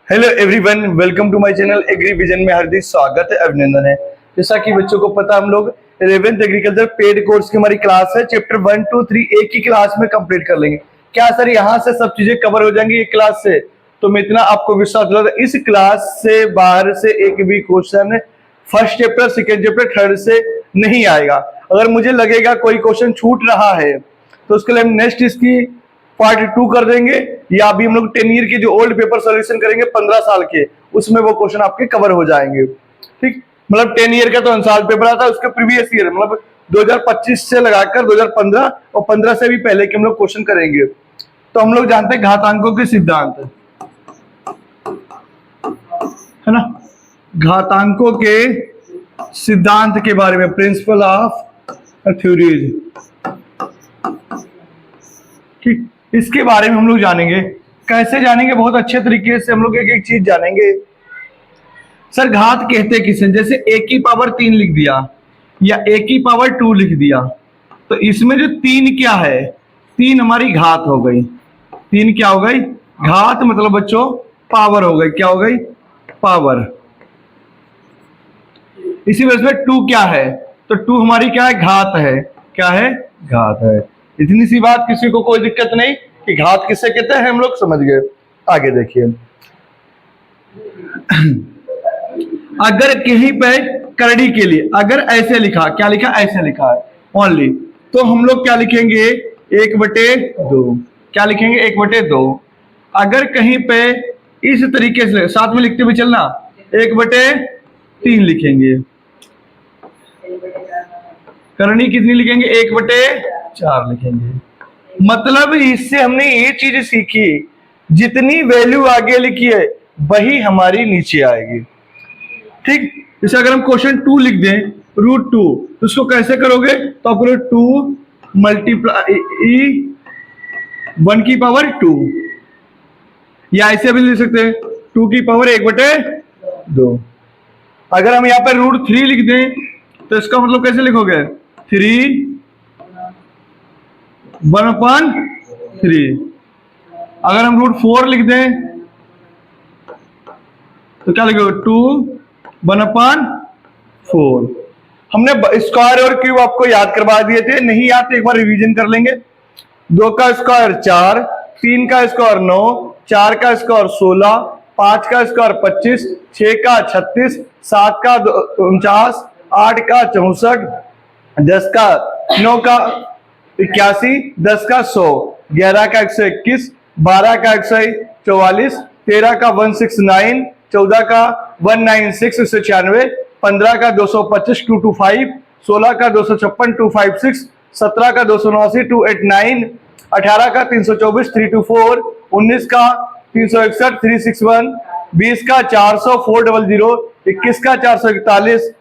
Hello everyone, welcome to my channel agri vision में हार्दिक स्वागत है, अभिनंदन है। जैसा कि बच्चों को पता, हम लोग 11th एग्रीकल्चर पेड कोर्स की हमारी क्लास है। चैप्टर 1, 2, 3 एक ही क्लास में कंप्लीट कर लेंगे। क्या सर यहाँ से सब चीजें कवर हो जाएंगी एक क्लास से? तो मैं इतना आपको विश्वास दिलाता हूं, इस क्लास से बाहर से एक भी question first chapter, second chapter, third से नहीं आएगा। अगर मुझे लगेगा कोई क्वेश्चन छूट रहा है तो उसके लिए हम नेक्स्ट इसकी पार्ट 2 कर देंगे, या अभी हम लोग 10 ईयर के जो ओल्ड पेपर सॉल्यूशन करेंगे 15 साल के, उसमें वो क्वेश्चन आपके कवर हो जाएंगे। ठीक, मतलब 10 ईयर का तो साल पेपर आता है, उसके प्रीवियस ईयर मतलब 2025 से लगाकर 2015 और 15 से भी पहले के हम लोग क्वेश्चन करेंगे। तो हम लोग जानते हैं घातांकों के सिद्धांत, है ना, घातांकों के सिद्धांत के बारे में, प्रिंसिपल ऑफ थ्योरीज। ठीक, इसके बारे में हम लोग जानेंगे। कैसे जानेंगे? बहुत अच्छे तरीके से हम लोग एक एक चीज जानेंगे। सर घात कहते किसे? जैसे a की पावर 3 लिख दिया या a की पावर 2 लिख दिया, तो इसमें जो 3 क्या है, 3 हमारी घात हो गई। 3 क्या हो गई? घात, मतलब बच्चों पावर हो गई। क्या हो गई? पावर। इसी वजह से 2 क्या है? तो 2 हमारी क्या है? घात है। क्या है? घात है। इतनी सी बात, किसी को कोई दिक्कत नहीं कि घात किसे कहते हैं, हम लोग समझ गए। आगे देखिए, अगर कहीं पे करड़ी के लिए अगर ऐसे लिखा, क्या लिखा? ऐसे लिखा है ओनली, तो हम लोग क्या लिखेंगे? 1/2। क्या लिखेंगे? 1/2। अगर कहीं पे इस तरीके से, साथ में लिखते हुए चलना, 1/3 लिखेंगे। करनी कितनी लिखेंगे? 1/4 लिखेंगे। मतलब इससे हमने ये चीज सीखी, जितनी वैल्यू आगे लिखी है वही हमारी नीचे आएगी। ठीक, जैसे अगर हम क्वेश्चन 2 लिख दें, √2, तो उसको कैसे करोगे? तो आप करो 2 मल्टीप्लाई 1 की पावर 2, या ऐसे भी लिख सकते हैं 2 की पावर 1/2। अगर हम यहाँ पे √3 लिख दें तो इसका मतलब कैसे लिखोगे? 3 1/3। अगर हम √4 लिख दें तो क्या लिखोगे? 2 1/4। हमने स्क्वायर और क्यूब आपको याद करवा दिए थे, नहीं याद तो एक बार रिवीजन कर लेंगे। 2 का स्क्वायर 4, 3 का स्क्वायर 9, 4 का स्क्वायर 16, 5 का स्क्वायर 25, 6 का 36, 7 का 49, 8 का 64, 10 का 9 का 81, 10 का 100, 11 का 121, 12 का 144, 13 का 169, 14 का 196 196, 15 का 225 225, 16 का 256 256, 17 का 279 289, 18 का 324 324, 19 का 361 361, 20 का 400 400, 21 का 441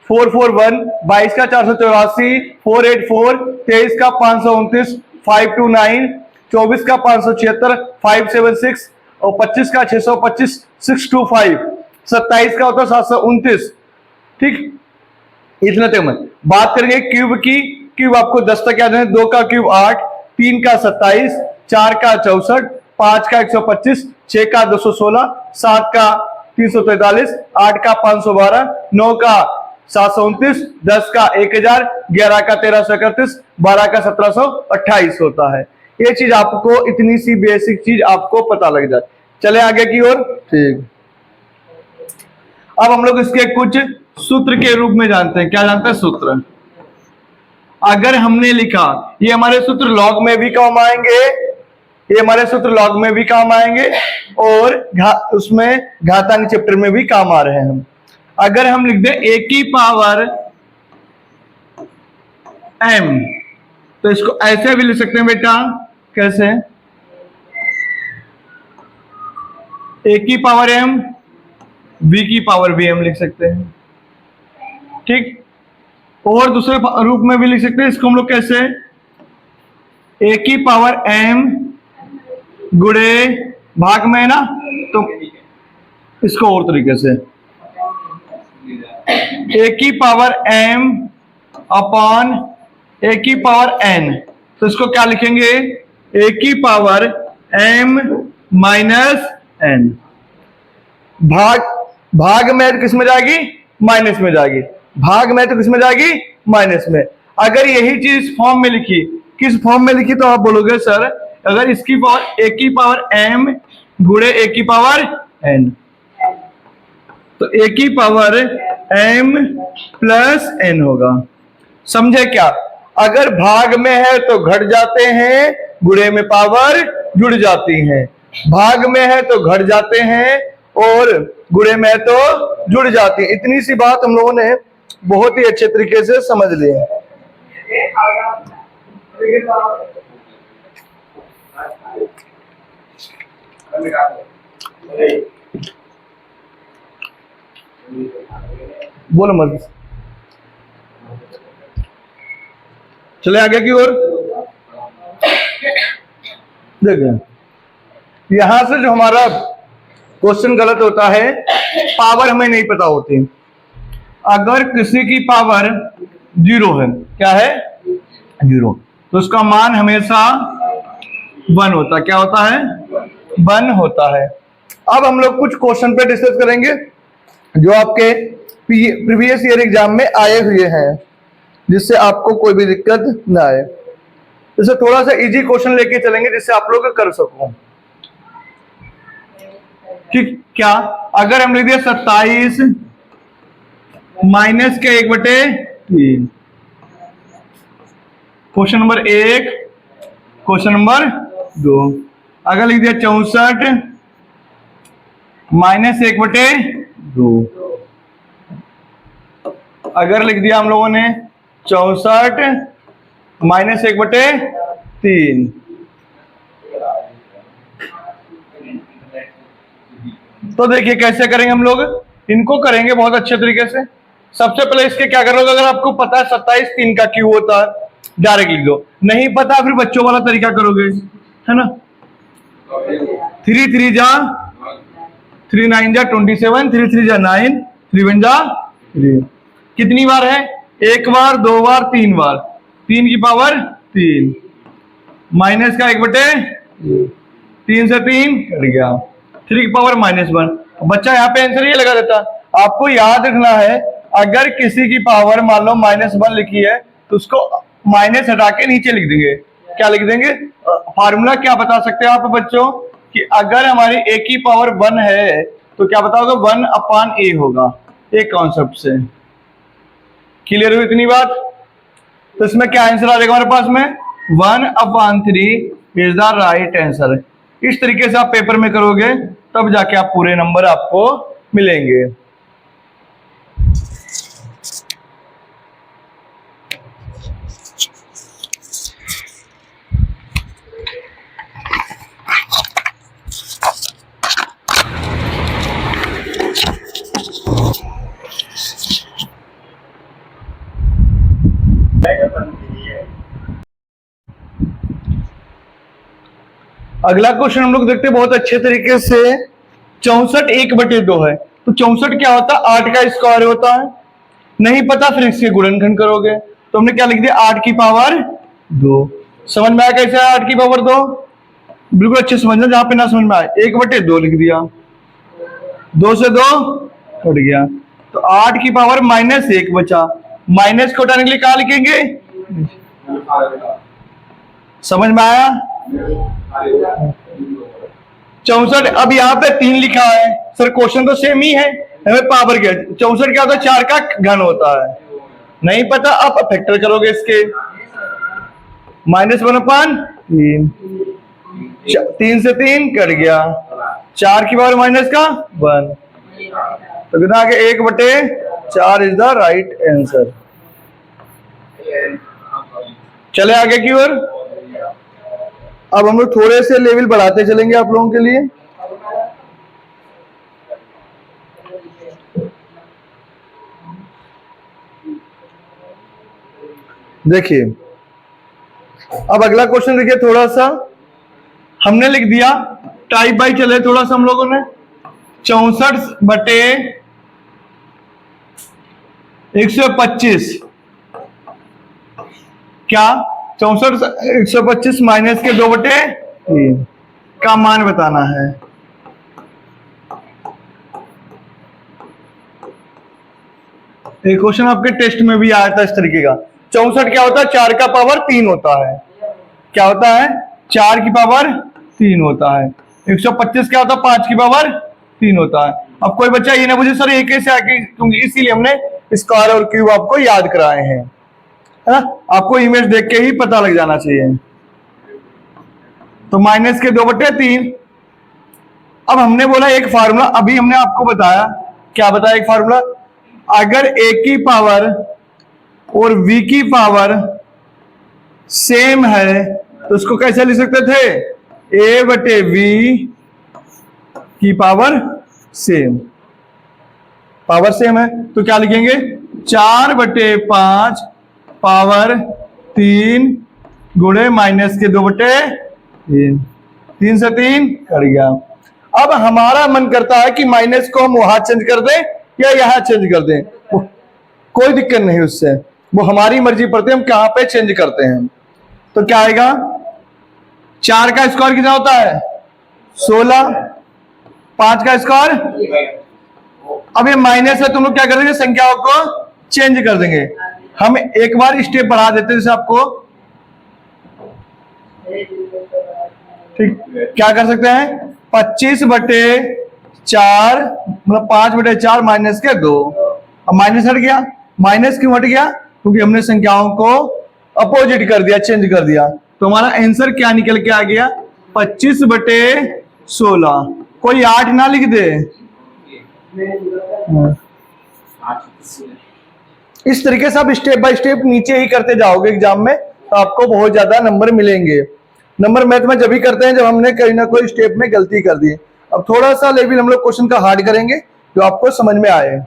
441, 22 का 484 484, 23 का 529 529, 24 का 576 576 और 25 का 625 625, 27 का होता है 729। ठीक, इतना तक मत बात करेंगे क्यूब की। क्यूब आपको 10 तक याद है। 2 का क्यूब 8, 3 का 27, 4 का 64, 5 का 125, 6 का 216, 7 का 343, 8 का 512, 9 का 729, 10 का 1000, 11 का 1331, 12 का 1728 होता है। ये चीज आपको, इतनी सी बेसिक चीज आपको पता लग जाए। चले आगे की ओर। ठीक, अब हम लोग इसके कुछ सूत्र के रूप में जानते हैं। क्या जानते हैं? सूत्र। अगर हमने लिखा, ये हमारे सूत्र लॉग में भी काम आएंगे, ये हमारे सूत्र लॉग में भी काम आएंगे, और उसमें घातांक चैप्टर में भी काम आ रहे हैं हम। अगर हम लिख दें a की पावर m, तो इसको ऐसे भी लिख सकते हैं बेटा। कैसे? a की पावर m, b की पावर भी m लिख सकते हैं। ठीक, और दूसरे रूप में भी लिख सकते हैं इसको हम लोग। कैसे? a की पावर m गुणे भाग में है ना, तो इसको और तरीके से a की पावर m अपॉन a की पावर n, तो इसको क्या लिखेंगे? a की पावर m माइनस n। भाग भाग में तो किस में जाएगी, माइनस में जाएगी, भाग में तो किस में जाएगी, माइनस में। अगर यही चीज फॉर्म में लिखी, किस फॉर्म में लिखी, तो आप बोलोगे सर अगर इसकी पावर ए की पावर m गुणे ए की पावर n, तो ए की पावर m प्लस n होगा। समझे क्या? अगर भाग में है तो घट जाते हैं, गुणे में पावर जुड़ जाती है, भाग में है तो घट जाते हैं और गुणे में है तो जुड़ जाती है। इतनी सी बात हम लोगों ने बहुत ही अच्छे तरीके से समझ ली है। बोलो मत, चले आगे की ओर। देखिए यहां से जो हमारा क्वेश्चन गलत होता है, पावर हमें नहीं पता होती। अगर किसी की पावर 0 है, क्या है 0, तो उसका मान हमेशा 1 होता है। क्या होता है? 1 होता है। अब हम लोग कुछ क्वेश्चन पे डिस्कस करेंगे जो आपके प्रीवियस ईयर एग्जाम में आए हुए हैं, जिससे आपको कोई भी दिक्कत ना आए। जैसे थोड़ा सा इजी क्वेश्चन लेके चलेंगे जिससे आप लोग कर सको। कि क्या अगर हम लिख दिया 27 माइनस के 1/3, क्वेश्चन नंबर 1, क्वेश्चन नंबर 2। अगर लिख दिया 64 माइनस 1/2, अगर लिख दिया हम लोगों ने 64 माइनस 1/3, तो देखिए कैसे करेंगे हम लोग। इनको करेंगे बहुत अच्छे तरीके से। सबसे पहले इसके क्या करोगे, अगर आपको पता है 27 3 का क्यों होता है, डायरेक्ट लिख दो। नहीं पता फिर बच्चों वाला तरीका करोगे, है ना। 3 3 जा 3 9 जा 27, 3 3 जा 9, 3 1 जा 3। कितनी बार है? 1 बार, 2 बार, 3 बार। 3 की पावर 3 माइनस का 1/3 से 3 कट गया, 3 की पावर -1। बच्चा यहाँ पे आंसर ये लगा देता। आपको याद रखना है अगर किसी की पावर मान लो -1 लिखी है तो उसको माइनस हटा के नीचे लिख देंगे। क्या लिख देंगे? फार्मूला क्या बता सकते हो आप बच्चों कि अगर हमारी a की पावर 1 है तो क्या बताओगे 1/a होगा। एक कॉन्सेप्ट से क्लियर हुई इतनी बात। तो इसमें क्या आंसर आ जाएगा हमारे पास में 1/3 इज द राइट आंसर। इस तरीके से आप पेपर में करोगे तब जाके आप पूरे नंबर आपको मिलेंगे। अगला क्वेश्चन हम लोग देखते हैं बहुत अच्छे तरीके से। 64 1/2 है, तो 64 क्या होता है? 8 का स्क्वायर होता है। नहीं पता फिर इसके गुणनखंड करोगे, तो हमने क्या लिख दिया 8 की पावर 2। समझ में आया कैसे है 8 की पावर 2? बिल्कुल अच्छे समझना, जहां पे ना समझ में आए 1/2 लिख दिया, 2 से 2 कट गया, तो 8 की पावर -1 बचा। माइनस को हटाने के लिए क्या लिखेंगे? समझ में आया? 64। अब यहाँ पे 3 लिखा है सर, क्वेश्चन तो सेम ही है, हमें पावर क्या? 64 क्या होता है? 4 का घन होता है। नहीं पता, आप फैक्टर करोगे इसके, -1/3, 3 से 3 कट गया, 4 की पावर -1, तो कितना आगे 1/4 इज द राइट आंसर। चले आगे की ओर। अब हम लोग थोड़े से लेवल बढ़ाते चलेंगे आप लोगों के लिए। देखिए अब अगला क्वेश्चन देखिए, थोड़ा सा हमने लिख दिया टाइप बाई, चले थोड़ा सा हम लोगों ने 64/125 क्या 64 125 माइनस के 2/3 का मान बताना है। एक क्वेश्चन आपके टेस्ट में भी आया था इस तरीके का। 64 क्या होता है? 4 का पावर 3 होता है। क्या होता है? 4 की पावर 3 होता है। 125 क्या होता है? 5 की पावर 3 होता है। अब कोई बच्चा ये ना पूछे सर एक कैसे आके, क्योंकि इसीलिए हमने स्क्वायर और क्यूब आपको याद कराए हैं, है ना? आपको इमेज देख के ही पता लग जाना चाहिए। तो माइनस के 2/3। अब हमने बोला एक फार्मूला, अभी हमने आपको बताया, क्या बताया? एक फार्मूला, अगर a की पावर और v की पावर सेम है तो उसको कैसे लिख सकते थे? a/v की पावर सेम। पावर सेम है तो क्या लिखेंगे? 4/5 पावर 3 गुणे माइनस के 2/3। 3 से 3 कट गया। अब हमारा मन करता है कि माइनस को हम वहां चेंज कर दें या यहां चेंज कर दें, कोई दिक्कत नहीं उससे, वो हमारी मर्जी पड़ती है हम कहां पे चेंज करते हैं। तो क्या आएगा? 4 का स्क्वायर कितना होता है? 16। 5 का स्क्वायर, अब ये माइनस है, तुम लोग क्या करेंगे? संख्याओं को चेंज कर देंगे। हम एक बार स्टेप बढ़ा देते हैं जैसे आपको, ठीक, क्या कर सकते हैं? 25/4 मतलब 5/4 माइनस के 2। अब माइनस हट गया। माइनस क्यों हट गया? क्योंकि हमने संख्याओं को अपोजिट कर दिया, चेंज कर दिया। तो हमारा आंसर क्या निकल के आ गया? 25/16। कोई 8 ना लिख दे। इस तरीके से आप स्टेप बाय स्टेप नीचे ही करते जाओगे एग्जाम में, तो आपको बहुत ज्यादा नंबर मिलेंगे। नंबर मैथ में जब भी करते हैं जब हमने कहीं ना कोई स्टेप में गलती कर दी। अब थोड़ा सा लेवल हम लोग क्वेश्चन का हार्ड करेंगे जो आपको समझ में आए।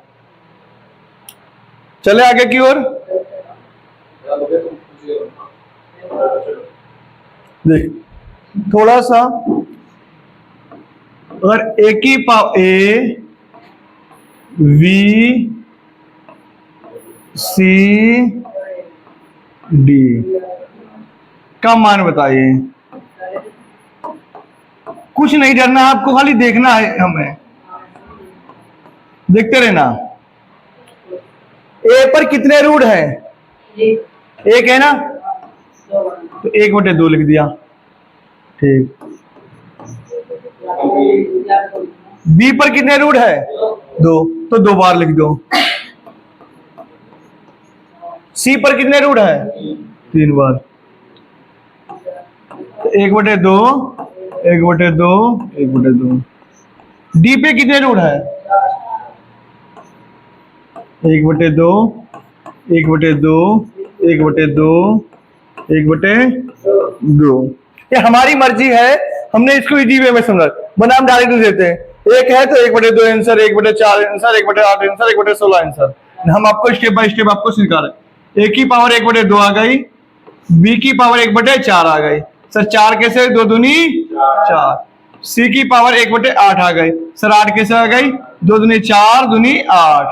चले आगे की ओर। देख थोड़ा सा, अगर ए की power A B C D का मान बताइए। कुछ नहीं डरना है आपको, खाली देखना है, हमें देखते रहना। ए पर कितने रूट है? एक है ना, तो 1/2 लिख दिया। ठीक। बी पर कितने रूट है? 2, तो 2 बार लिख दो। सी पर कितने रूट है? 3 बार। 1/2 1/2 1/2। डी पे कितने रूट है? 1/2 1/2 1/2 1/2। ये हमारी मर्जी है, हमने इसको इजी वे में समझा, वरना हम डायरेक्ट देते हैं। एक है तो 1/2 आंसर, 1/4 आंसर, 1/8 आंसर, 1/16 आंसर। हम आपको स्टेप बाय स्टेप आपको सिखा रहे हैं। ए की पावर 1/2 आ गई, बी की पावर 1/4 आ गई। सर 4 कैसे? 2 दूनी 4। सी की पावर 1/8 आ गई। सर 8 कैसे आ गई? 2 दूनी 4 दूनी 8,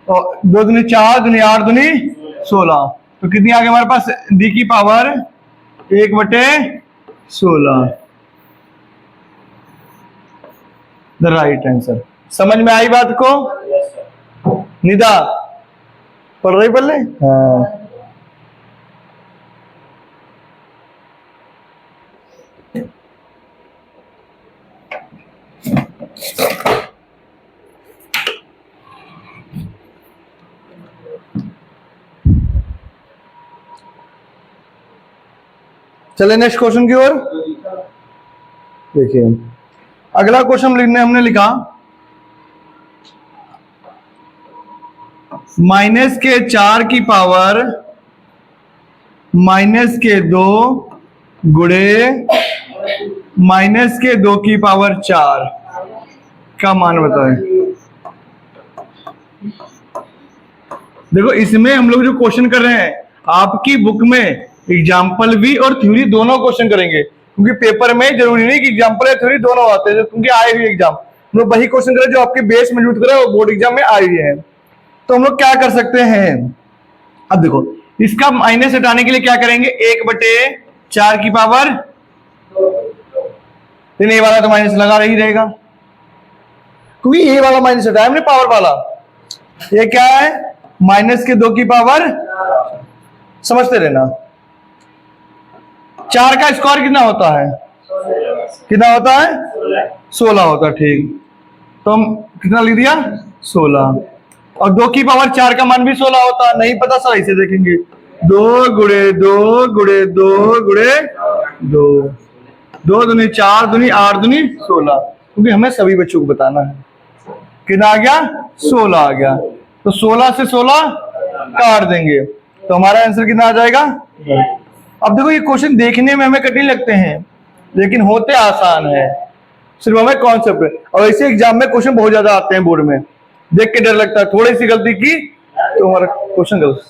और 2 दूनी 4 दूनी 8 दूनी 16। तो कितनी आ गई हमारे पास? डी की पावर 1/16। The right answer. समझ में आई बात को? निदा पढ़ रही पहले? हाँ। चले नेक्स्ट क्वेश्चन की ओर। देखिए अगला क्वेश्चन लिखने हमने लिखा माइनस के 4 की पावर माइनस के 2 गुणे माइनस के 2 की पावर 4 का मान बताएं। देखो इसमें हम लोग जो क्वेश्चन कर रहे हैं, आपकी बुक में एग्जाम्पल भी और थ्योरी दोनों क्वेश्चन करेंगे, क्योंकि पेपर में जरूरी नहीं कि एग्जाम्पल या थ्योरी दोनों आते हैं। जो क्योंकि आए हुए एग्जाम हम लोग वही क्वेश्चन करें जो आपके बेस मजबूत करे और बोर्ड एग्जाम में आए हुए हैं। तो हम लोग क्या कर सकते हैं? अब देखो इसका माइनस हटाने के लिए क्या करेंगे? 1/4 की पावर, लेकिन ए वाला तो माइनस लगा ही रहेगा, क्योंकि ए वाला माइनस हटाया हमने पावर वाला। ये क्या है? माइनस के 2 की पावर, समझते रहना। 4 का स्क्वायर कितना होता है? कितना होता है? 16 होता है। ठीक, तो हम कितना लिख दिया? 16। और 2 की पावर 4 का मान भी 16 होता है। नहीं पता सर, ऐसे देखेंगे 2 गुणे 2 गुणे 2 गुणे 2, 2 दूनी 4 दूनी 8 दूनी 16, क्योंकि हमें सभी बच्चों को बताना है। कितना आ गया? 16 आ गया। तो 16 से 16 काट देंगे तो हमारा आंसर कितना आ जाएगा? अब देखो, ये क्वेश्चन देखने में हमें कठिन लगते हैं लेकिन होते आसान है, सिर्फ हमें कॉन्सेप्ट है। और ऐसे एग्जाम में क्वेश्चन बहुत ज्यादा आते हैं बोर्ड में, देख के डर लगता है, थोड़ी सी गलती की तो हमारा क्वेश्चन गलत।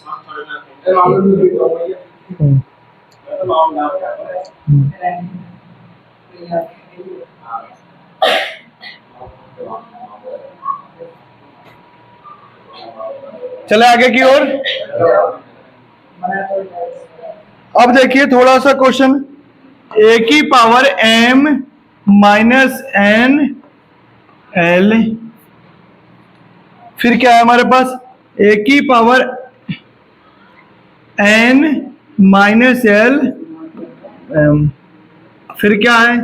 चले आगे की ओर। अब देखिए थोड़ा सा क्वेश्चन, ए की power m minus n l, फिर क्या है हमारे पास? ए की power n minus l m, फिर क्या है?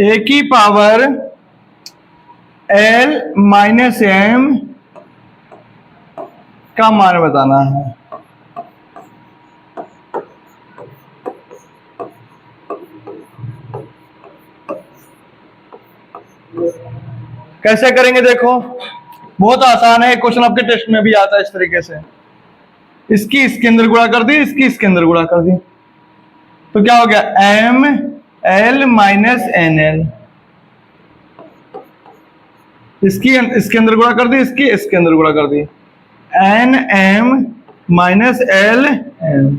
ए की पावर l माइनस m का मान बताना है। कैसे करेंगे देखो, बहुत आसान है। क्वेश्चन आपके टेस्ट में भी आता है इस तरीके से। इसकी इसके अंदर गुणा कर दी, इसकी इसके अंदर गुणा कर दी, तो क्या हो गया? M L minus N L. इसकी इसके अंदर गुणा कर दी, इसकी इसके अंदर गुणा कर दी, n m minus l m.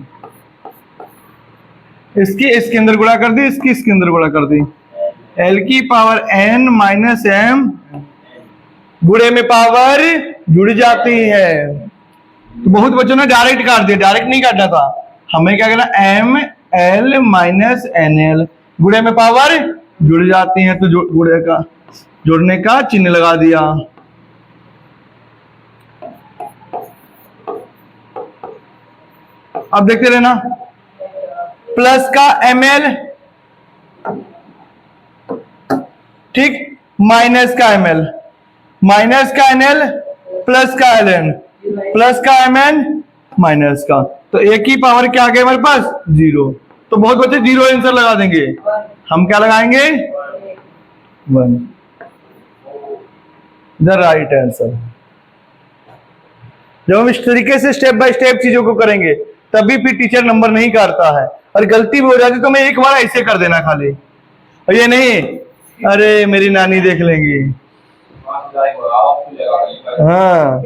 इसकी इसके अंदर गुणा कर दी, इसकी इसके अंदर गुणा कर दी, एल की पावर एन माइनस एम, गुणे में पावर जुड़ जाती है। तो बहुत बच्चों ने डायरेक्ट काट दिया, डायरेक्ट नहीं काटना था, हमें क्या करना? M L minus N L, गुणे में पावर जुड़ जाती है तो गुणे का जोड़ने का चिन्ह लगा दिया। अब देखते रहना, प्लस का एम एल, ठीक, माइनस का एम एल, माइनस का एन एल, प्लस का एल एन, प्लस का एम एन, माइनस का, तो एक ही पावर क्या आ गया हमारे पास? 0। तो बहुत बच्चे 0 आंसर लगा देंगे, हम क्या लगाएंगे? 1, द राइट आंसर। जब हम इस तरीके से स्टेप बाय स्टेप चीजों को करेंगे तभी फिर टीचर नंबर नहीं काटता है। और गलती भी हो जाती तो मैं एक बार ऐसे कर देना खाली, और ये नहीं अरे मेरी नानी देख लेंगी। हाँ,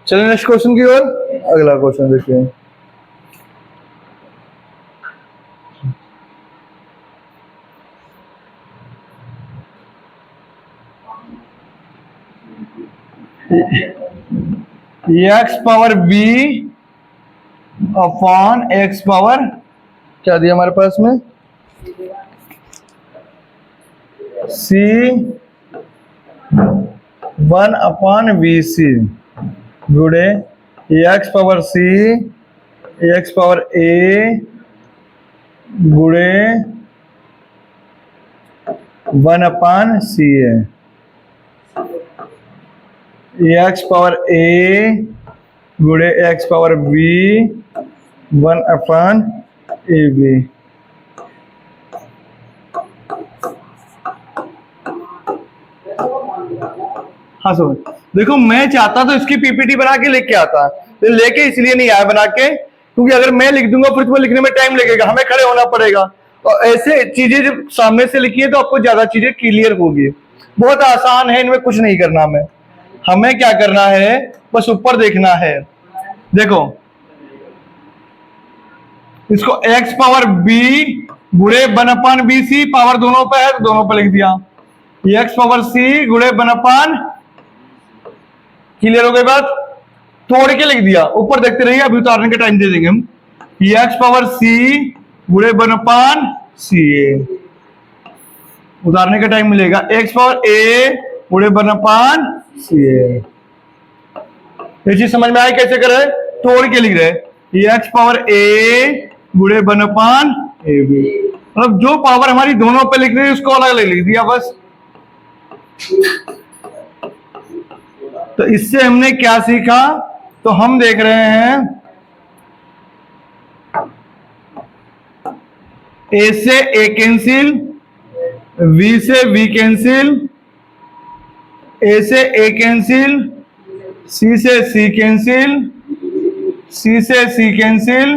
चलिए नेक्स्ट क्वेश्चन की ओर। अगला क्वेश्चन देखिए, X power B upon x power, क्या दिया हमारे पास में? सी 1 अपॉन बी सी, गुणे X power C x power A गुणे 1 अपॉन सी है, एक्स पावर ए गुणे X power B 1 upon A B. हाँ सर, देखो मैं चाहता तो इसकी पीपीटी बना के लेके आता, तो लेके इसलिए नहीं आया बना के, क्योंकि अगर मैं लिख दूंगा फिर तुम्हें लिखने में टाइम लगेगा, हमें खड़े होना पड़ेगा। और ऐसे चीजें जब सामने से लिखी है तो आपको ज्यादा चीजें क्लियर होगी। बहुत आसान है, इनमें कुछ नहीं करना हमें क्या करना है, बस ऊपर देखना है। देखो इसको x पावर b गुणे 1 अपॉन बी सी, पावर दोनों पे है तो दोनों पे लिख दिया, x पावर c गुणे 1 अपॉन, क्लियर हो गई बात? तोड़ के लिख दिया, ऊपर देखते रहिए, अभी उतारने का टाइम दे देंगे हम। x पावर c गुणे 1/, CA। उतारने का टाइम मिलेगा x पावर a गुणे 1/, CA। ये चीज समझ में आई कैसे करे? तोड़ के लिख रहे x पावर a गुणे 1/, AB। मतलब जो पावर हमारी दोनों पे लिख रही है उसको अलग अलग लिख दिया बस। तो इससे हमने क्या सीखा? तो हम देख रहे हैं a से a कैंसिल, v से v कैंसिल, a से a कैंसिल, c से c कैंसिल, c से c कैंसिल,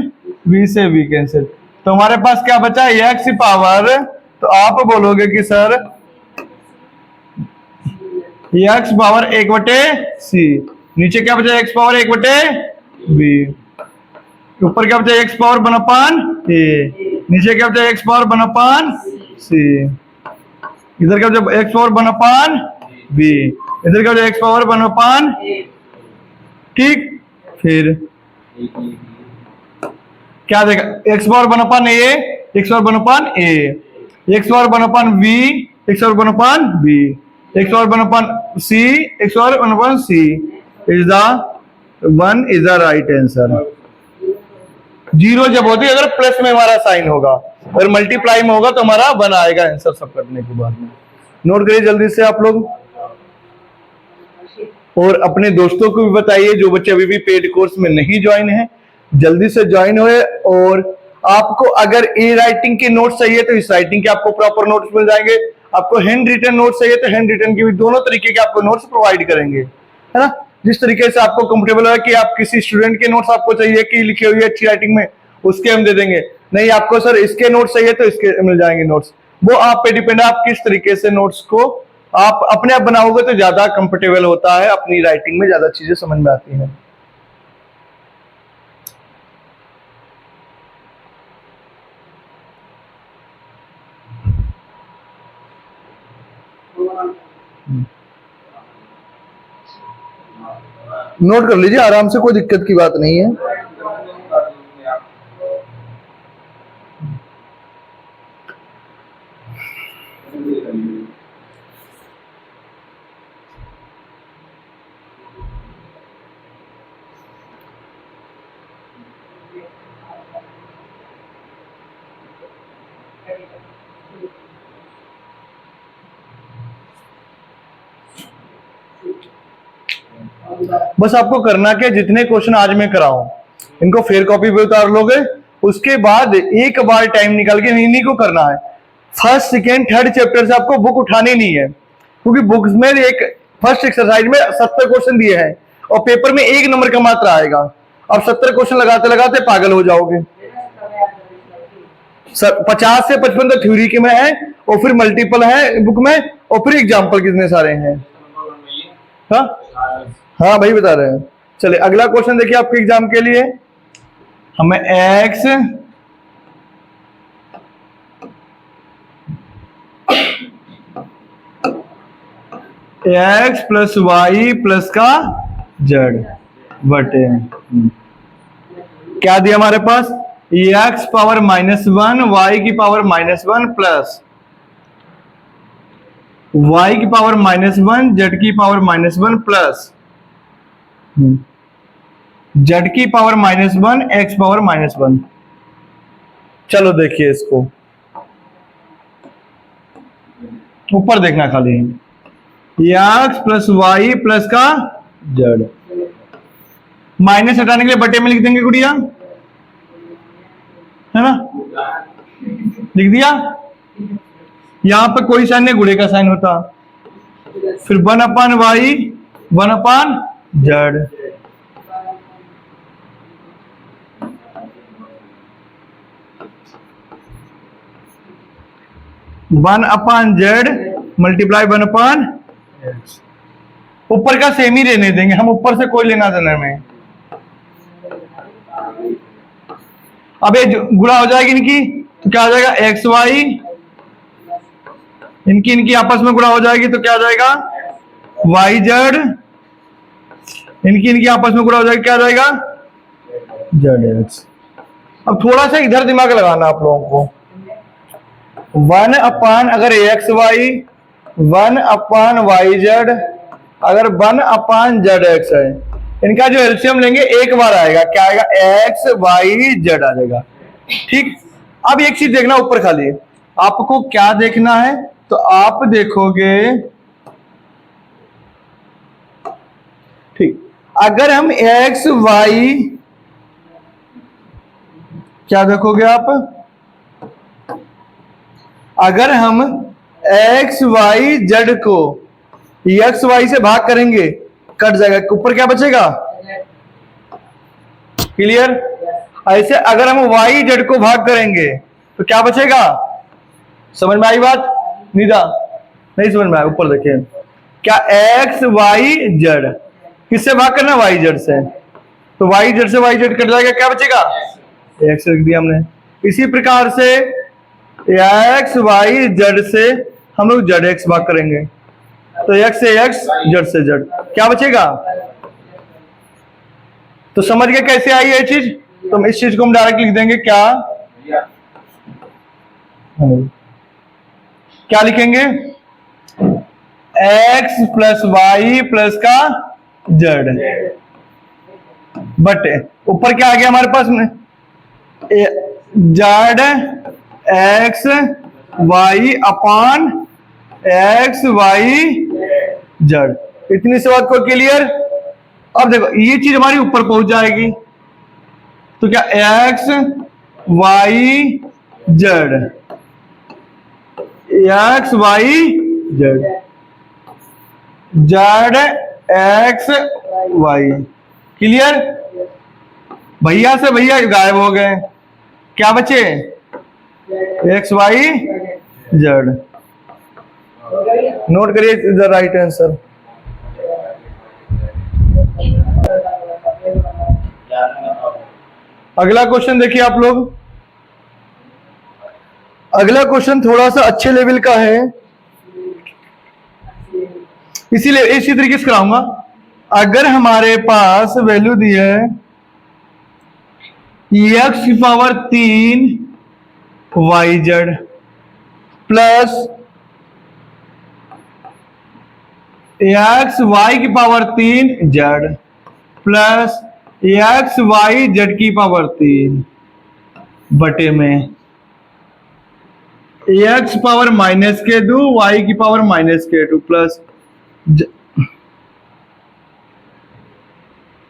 v से v कैंसिल। तो हमारे पास क्या बचा? x पावर, तो आप बोलोगे कि सर x पावर 1/c, नीचे क्या बचा? x पावर 1/b, ऊपर क्या बचा? x पावर 1/a, नीचे क्या बचा? x पावर 1/c, इधर क्या बचा? x पावर 1/b, इधर क्या बचा? x पावर 1/, ठीक। फिर क्या देखा? x power 1/a, x power 1/a, x power 1/v, x power 1/b, x power 1/c, x power 1/c is the right answer। Zero जब होती है अगर प्लस में हमारा साइन होगा और मल्टीप्लाई में होगा तो हमारा 1 आएगा आंसर सब करने के बाद में। नोट करिए जल्दी से आप लोग, और अपने दोस्तों को भी बताइए जो बच्चे अभी भी पेड कोर्स में नहीं ज्वाइन है, जल्दी से ज्वाइन होए। और आपको अगर ए राइटिंग के नोट्स चाहिए तो इस राइटिंग के आपको प्रॉपर नोट्स मिल जाएंगे। आपको हैंड रिटन नोट्स चाहिए तो हैंड रिटन के भी दोनों तरीके के आपको नोट्स प्रोवाइड करेंगे, है ना। जिस तरीके से आपको कंफर्टेबल है कि आप किसी स्टूडेंट के नोट्स आपको चाहिए कि लिखे हुई अच्छी राइटिंग में, उसके हम दे देंगे। नहीं आपको सर इसके नोट्स चाहिए तो इसके मिल जाएंगे नोट्स। वो आप पे डिपेंड है आप किस तरीके से नोट्स को आप अपने आप बनाओगे तो ज्यादा कंफर्टेबल होता है, अपनी राइटिंग में ज्यादा चीजें समझ में आती हैं। नोट कर लीजिए आराम से, कोई दिक्कत की बात नहीं है। बस आपको करना क्या, जितने क्वेश्चन आज मैं कराऊं इनको फेयर कॉपी पे उतार लोगे, उसके बाद एक बार टाइम निकाल के इन्हीं को करना है। फर्स्ट सेकेंड थर्ड चैप्टर से आपको बुक उठानी नहीं है, क्योंकि बुक्स में एक फर्स्ट एक्सरसाइज में 70 क्वेश्चन दिए हैं और पेपर में 1 नंबर का मात्र आएगा। अब 70 क्वेश्चन लगाते लगाते पागल हो जाओगे। 50 से 55 तो थ्योरी के में है और फिर मल्टीपल है बुक में और फिर एग्जाम्पल कितने सारे हैं। हाँ भाई बता रहे हैं। चलिए अगला क्वेश्चन देखिए आपके एग्जाम के लिए। हमें x प्लस वाई प्लस का z बटे क्या दिया हमारे पास? x पावर -1 y की पावर -1 प्लस y की पावर -1 z की पावर -1 प्लस z की पावर -1 x पावर -1। चलो देखिए इसको ऊपर देखना खाली, x प्लस वाई प्लस का z, माइनस हटाने के लिए बटे में लिख देंगे गुड़िया, है ना। लिख दिया, यहां पर कोई साइन नहीं, गुड़े का साइन होता, फिर 1/y 1/z, one upon Z multiply 1/x। ऊपर का सेम ही रहने देंगे हम, ऊपर से कोई लेना देना में। अब ये गुणा हो जाएगी इनकी तो क्या आ जाएगा? एक्स वाई, इनकी आपस में गुणा हो जाएगी तो क्या आ जाएगा? वाई जेड, इनकी आपस में गुणा हो जाएगी क्या आ जाएगा? Z x. अब थोड़ा सा इधर दिमाग लगाना आप लोगों को। 1 अगर एक्स वाई, 1/YZ, अगर 1/ZX है, इनका जो एलसीएम लेंगे एक बार आएगा, क्या आएगा? XYZ आ जाएगा। ठीक, अब एक चीज देखना ऊपर खाली, आपको क्या देखना है? तो आप देखोगे, ठीक, अगर हम XY, क्या देखोगे आप? अगर हम XYZ को XY से भाग करेंगे, कट जाएगा, ऊपर क्या बचेगा? क्लियर? ऐसे अगर हम YZ को भाग करेंगे तो क्या बचेगा? समझ में आई बात? निदा नहीं समझ में आया? ऊपर देखिए, क्या XYZ किससे भाग करना? YZ से, तो YZ से YZ कट जाएगा, क्या बचेगा? X लिख दिया हमने। इसी प्रकार से XYZ से हम लोग ZX भाग करेंगे, तो X से X, Z से Z, क्या बचेगा? तो समझ गए कैसे आई ये चीज? तो इस चीज को हम डायरेक्ट लिख देंगे, क्या लिखेंगे? X प्लस वाई प्लस का Z बटे ऊपर क्या आ गया हमारे पास में? Z X Y अपान XYZ। इतनी सी बात को क्लियर? अब देखो ये चीज हमारी ऊपर पहुंच जाएगी, तो क्या XYZ ZXY, क्लियर? भैया से भैया गायब हो गए, क्या बचे? XYZ। नोट करिए द राइट आंसर। अगला क्वेश्चन देखिए आप लोग। अगला क्वेश्चन थोड़ा सा अच्छे लेवल का है, इसीलिए इसी तरीके से कराऊंगा। अगर हमारे पास वैल्यू दी है x की पावर 3 YZ प्लस XY की पावर 3 Z प्लस XYZ की पावर 3 बटे में x पावर -k2 y की पावर -k2 प्लस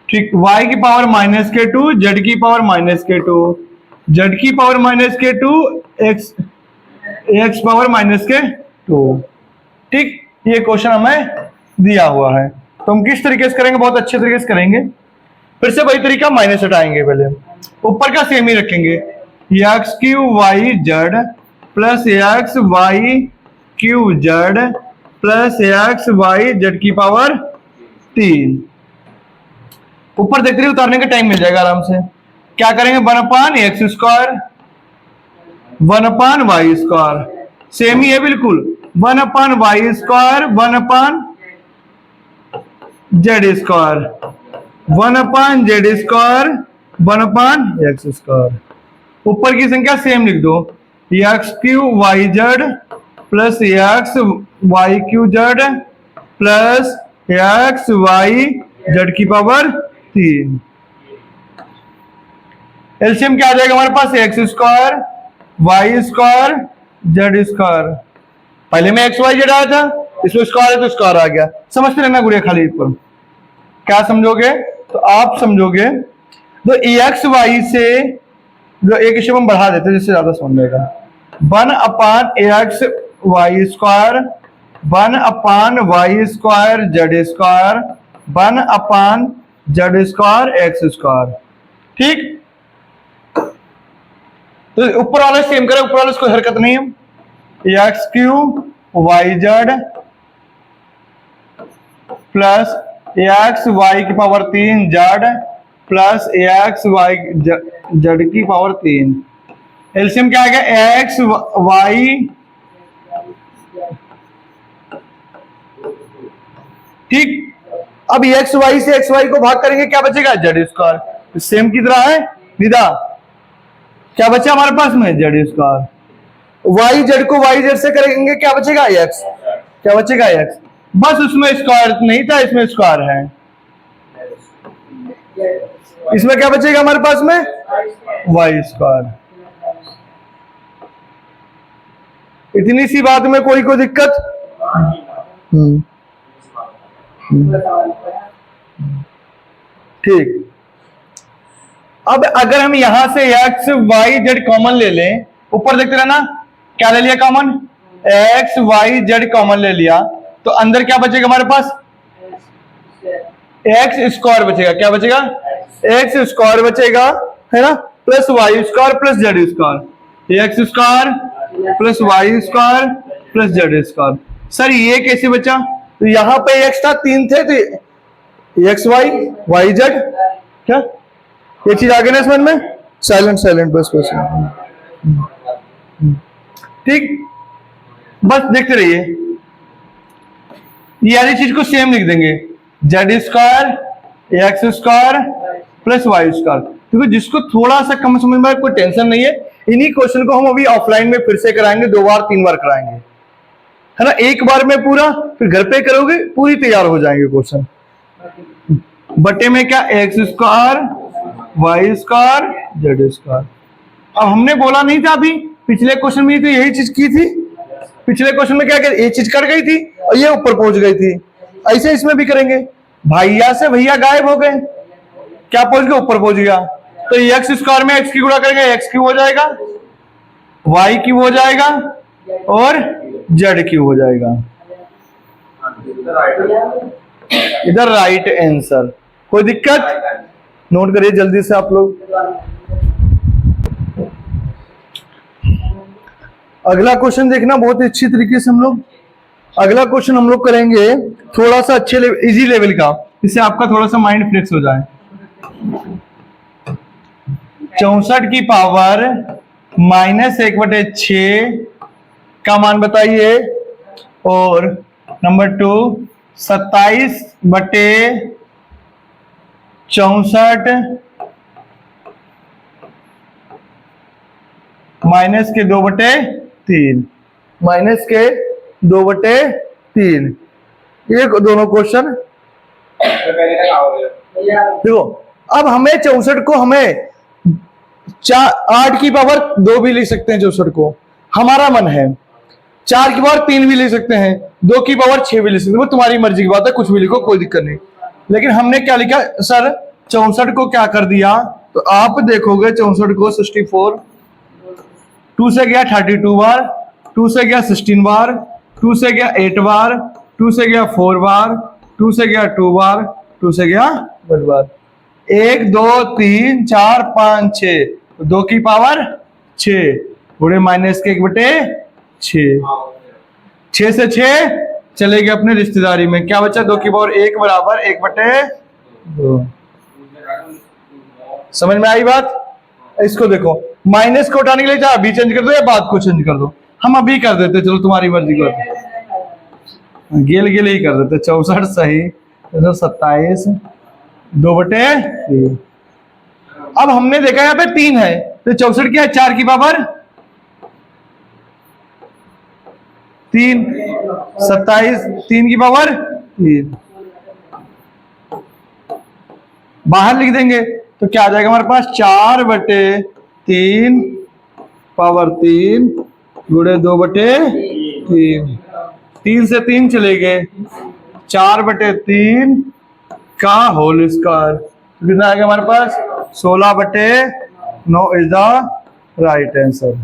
ठीक y की पावर -k2 z की पावर -k2 z की power -k2 x power -k2। ठीक, ये क्वेश्चन हमें दिया हुआ है, तो हम किस तरीके से करेंगे? बहुत अच्छे तरीके से करेंगे। फिर से वही तरीका, माइनस हटाएंगे, पहले ऊपर का सेम ही रखेंगे, x3yz plus XYQZ plus XYZ की पावर 3। ऊपर देख रहे उतारने का टाइम मिल जाएगा आराम से। क्या करेंगे? 1/x², 1/y², सेम ही है बिल्कुल, 1/y², 1/z², 1/z², 1/x²। ऊपर की संख्या सेम लिख दो, x3yz plus XYQZ plus XYZ की पावर 3। एलसीएम क्या आ जाएगा हमारे पास? x² y² z²। पहले में XYZ आया था, इसमें स्क्वायर है तो स्क्वायर आ गया। समझते रहना गुड़िया खाली पर। क्या समझोगे? तो आप समझोगे तो XY से जो एक इशू हम बढ़ा देते हैं जिससे ज्यादा समझ लेगा, 1/XY², 1/Y² z², 1/z² x²। ठीक, तो ऊपर वाले सेम करें, ऊपर वाले कोई हरकत नहीं है। x3yz प्लस XY की पावर 3 z प्लस XYZ की पावर 3। एलसीएम क्या आ गया? XY ठीक, अब XY से XY को भाग करेंगे, क्या बचेगा? Z²। सेम की तरह है निदा, क्या बचा हमारे पास में जेड स्क्वायर, वाई जेड को वाई जेड से करेंगे क्या बचेगा एक्स, क्या बचेगा एक्स, बस उसमें स्क्वायर नहीं था इसमें स्क्वायर है, इसमें क्या बचेगा हमारे पास में वाई स्क्वायर। इतनी सी बात में कोई दिक्कत। ठीक, अब अगर हम यहां से एक्स वाई जेड कॉमन ले लें, ऊपर देखते रहना क्या ले लिया common, X Y Z common ले लिया, तो अंदर क्या बचेगा हमारे पास, एक्स स्क्वायर बचेगा, क्या बचेगा एक्स स्क्वायर बचेगा, है ना, plus Y square plus Z square, X square plus Y square plus Z square. Sir ये कैसे बचा, तो यहां पे एक्स था 3 थे, तो एक्स वाई वाई जेड, क्या ये चीज आ गई ना समझ में, साइलेंट साइलेंट बस बस। ठीक, बस देखते रहिए, ये वाली चीज को सेम लिख देंगे, Z square X square plus Y square, क्योंकि जिसको थोड़ा सा कम समझ में कोई टेंशन नहीं है, इन्हीं क्वेश्चन को हम अभी ऑफलाइन में फिर से कराएंगे, 2 बार 3 बार कराएंगे, है ना, एक बार में पूरा, फिर घर पे करोगे पूरी तैयार हो जाएंगे क्वेश्चन। बटे में क्या X square Y square Z square. अब हमने बोला नहीं था अभी पिछले क्वेश्चन में तो यही चीज की थी, पिछले क्वेश्चन में क्या कर, ये चीज कर गई थी और ये ऊपर पहुंच गई थी, ऐसे इसमें भी करेंगे, भैया से भैया गायब हो गए, क्या पहुंच गया ऊपर पहुंच गया, तो एक्स स्क्वायर में एक्स की गुणा करेंगे एक्स क्यूब हो जाएगा, वाई क्यूब हो जाएगा और जेड क्यूब हो जाएगा। इधर राइट आंसर, कोई दिक्कत, नोट करिए जल्दी से आप लोग। अगला क्वेश्चन देखना बहुत अच्छी तरीके से हम लोग, अगला क्वेश्चन हम लोग करेंगे थोड़ा सा अच्छे लेवल, इजी लेवल का, इससे आपका थोड़ा सा माइंड फ्लेक्स हो जाए। 64 की पावर -1/6 का मान बताइए, और नंबर 2 27/64 माइनस के 2/3, माइनस के 2/3, ये दोनों क्वेश्चन देखो। अब हमें 64 को हमें 8 की पावर 2 भी लिख सकते हैं, 64 को हमारा मन है, 4 की पावर 3 भी लिख सकते हैं, 2 की पावर 6 भी लिख सकते हैं, वो तुम्हारी मर्जी की बात है, कुछ भी लिखो कोई दिक्कत नहीं। लेकिन हमने क्या लिखा सर, 64 को क्या कर दिया, तो आप देखोगे 64 को 64, 2 से गया 32 बार, 2 से गया 16 बार, 2 से गया 8 बार, 2 से गया 4 बार, 2 से गया 2 बार, 2 से गया 1 बार, 1 2 3 4 5 6, 2 की पावर 6 गुणे माइनस के 1/6, 6 से 6 चले गए अपने रिश्तेदारी में, क्या बचा 2 की पावर 1 बराबर 1/2। समझ में आई बात, इसको देखो, माइनस को उठाने के लिए चाहे अभी चेंज कर दो या बाद को चेंज कर दो, हम अभी कर देते, चलो तुम्हारी मर्जी को, गेल गेल ही कर देते, 64 सही, 27 2/3। अब हमने देखा यहाँ पे 3 है, तो 64 क्या है, 4 की पावर 3, 27 3 की पावर 3, बाहर लिख देंगे तो क्या आ जाएगा हमारे पास, 4/3 पावर 3 गुणे 2/3, 3 से 3 चले गए, 4/3 का होल स्क्वायर, कितना आ गया हमारे पास 16/9 इज द राइट आंसर।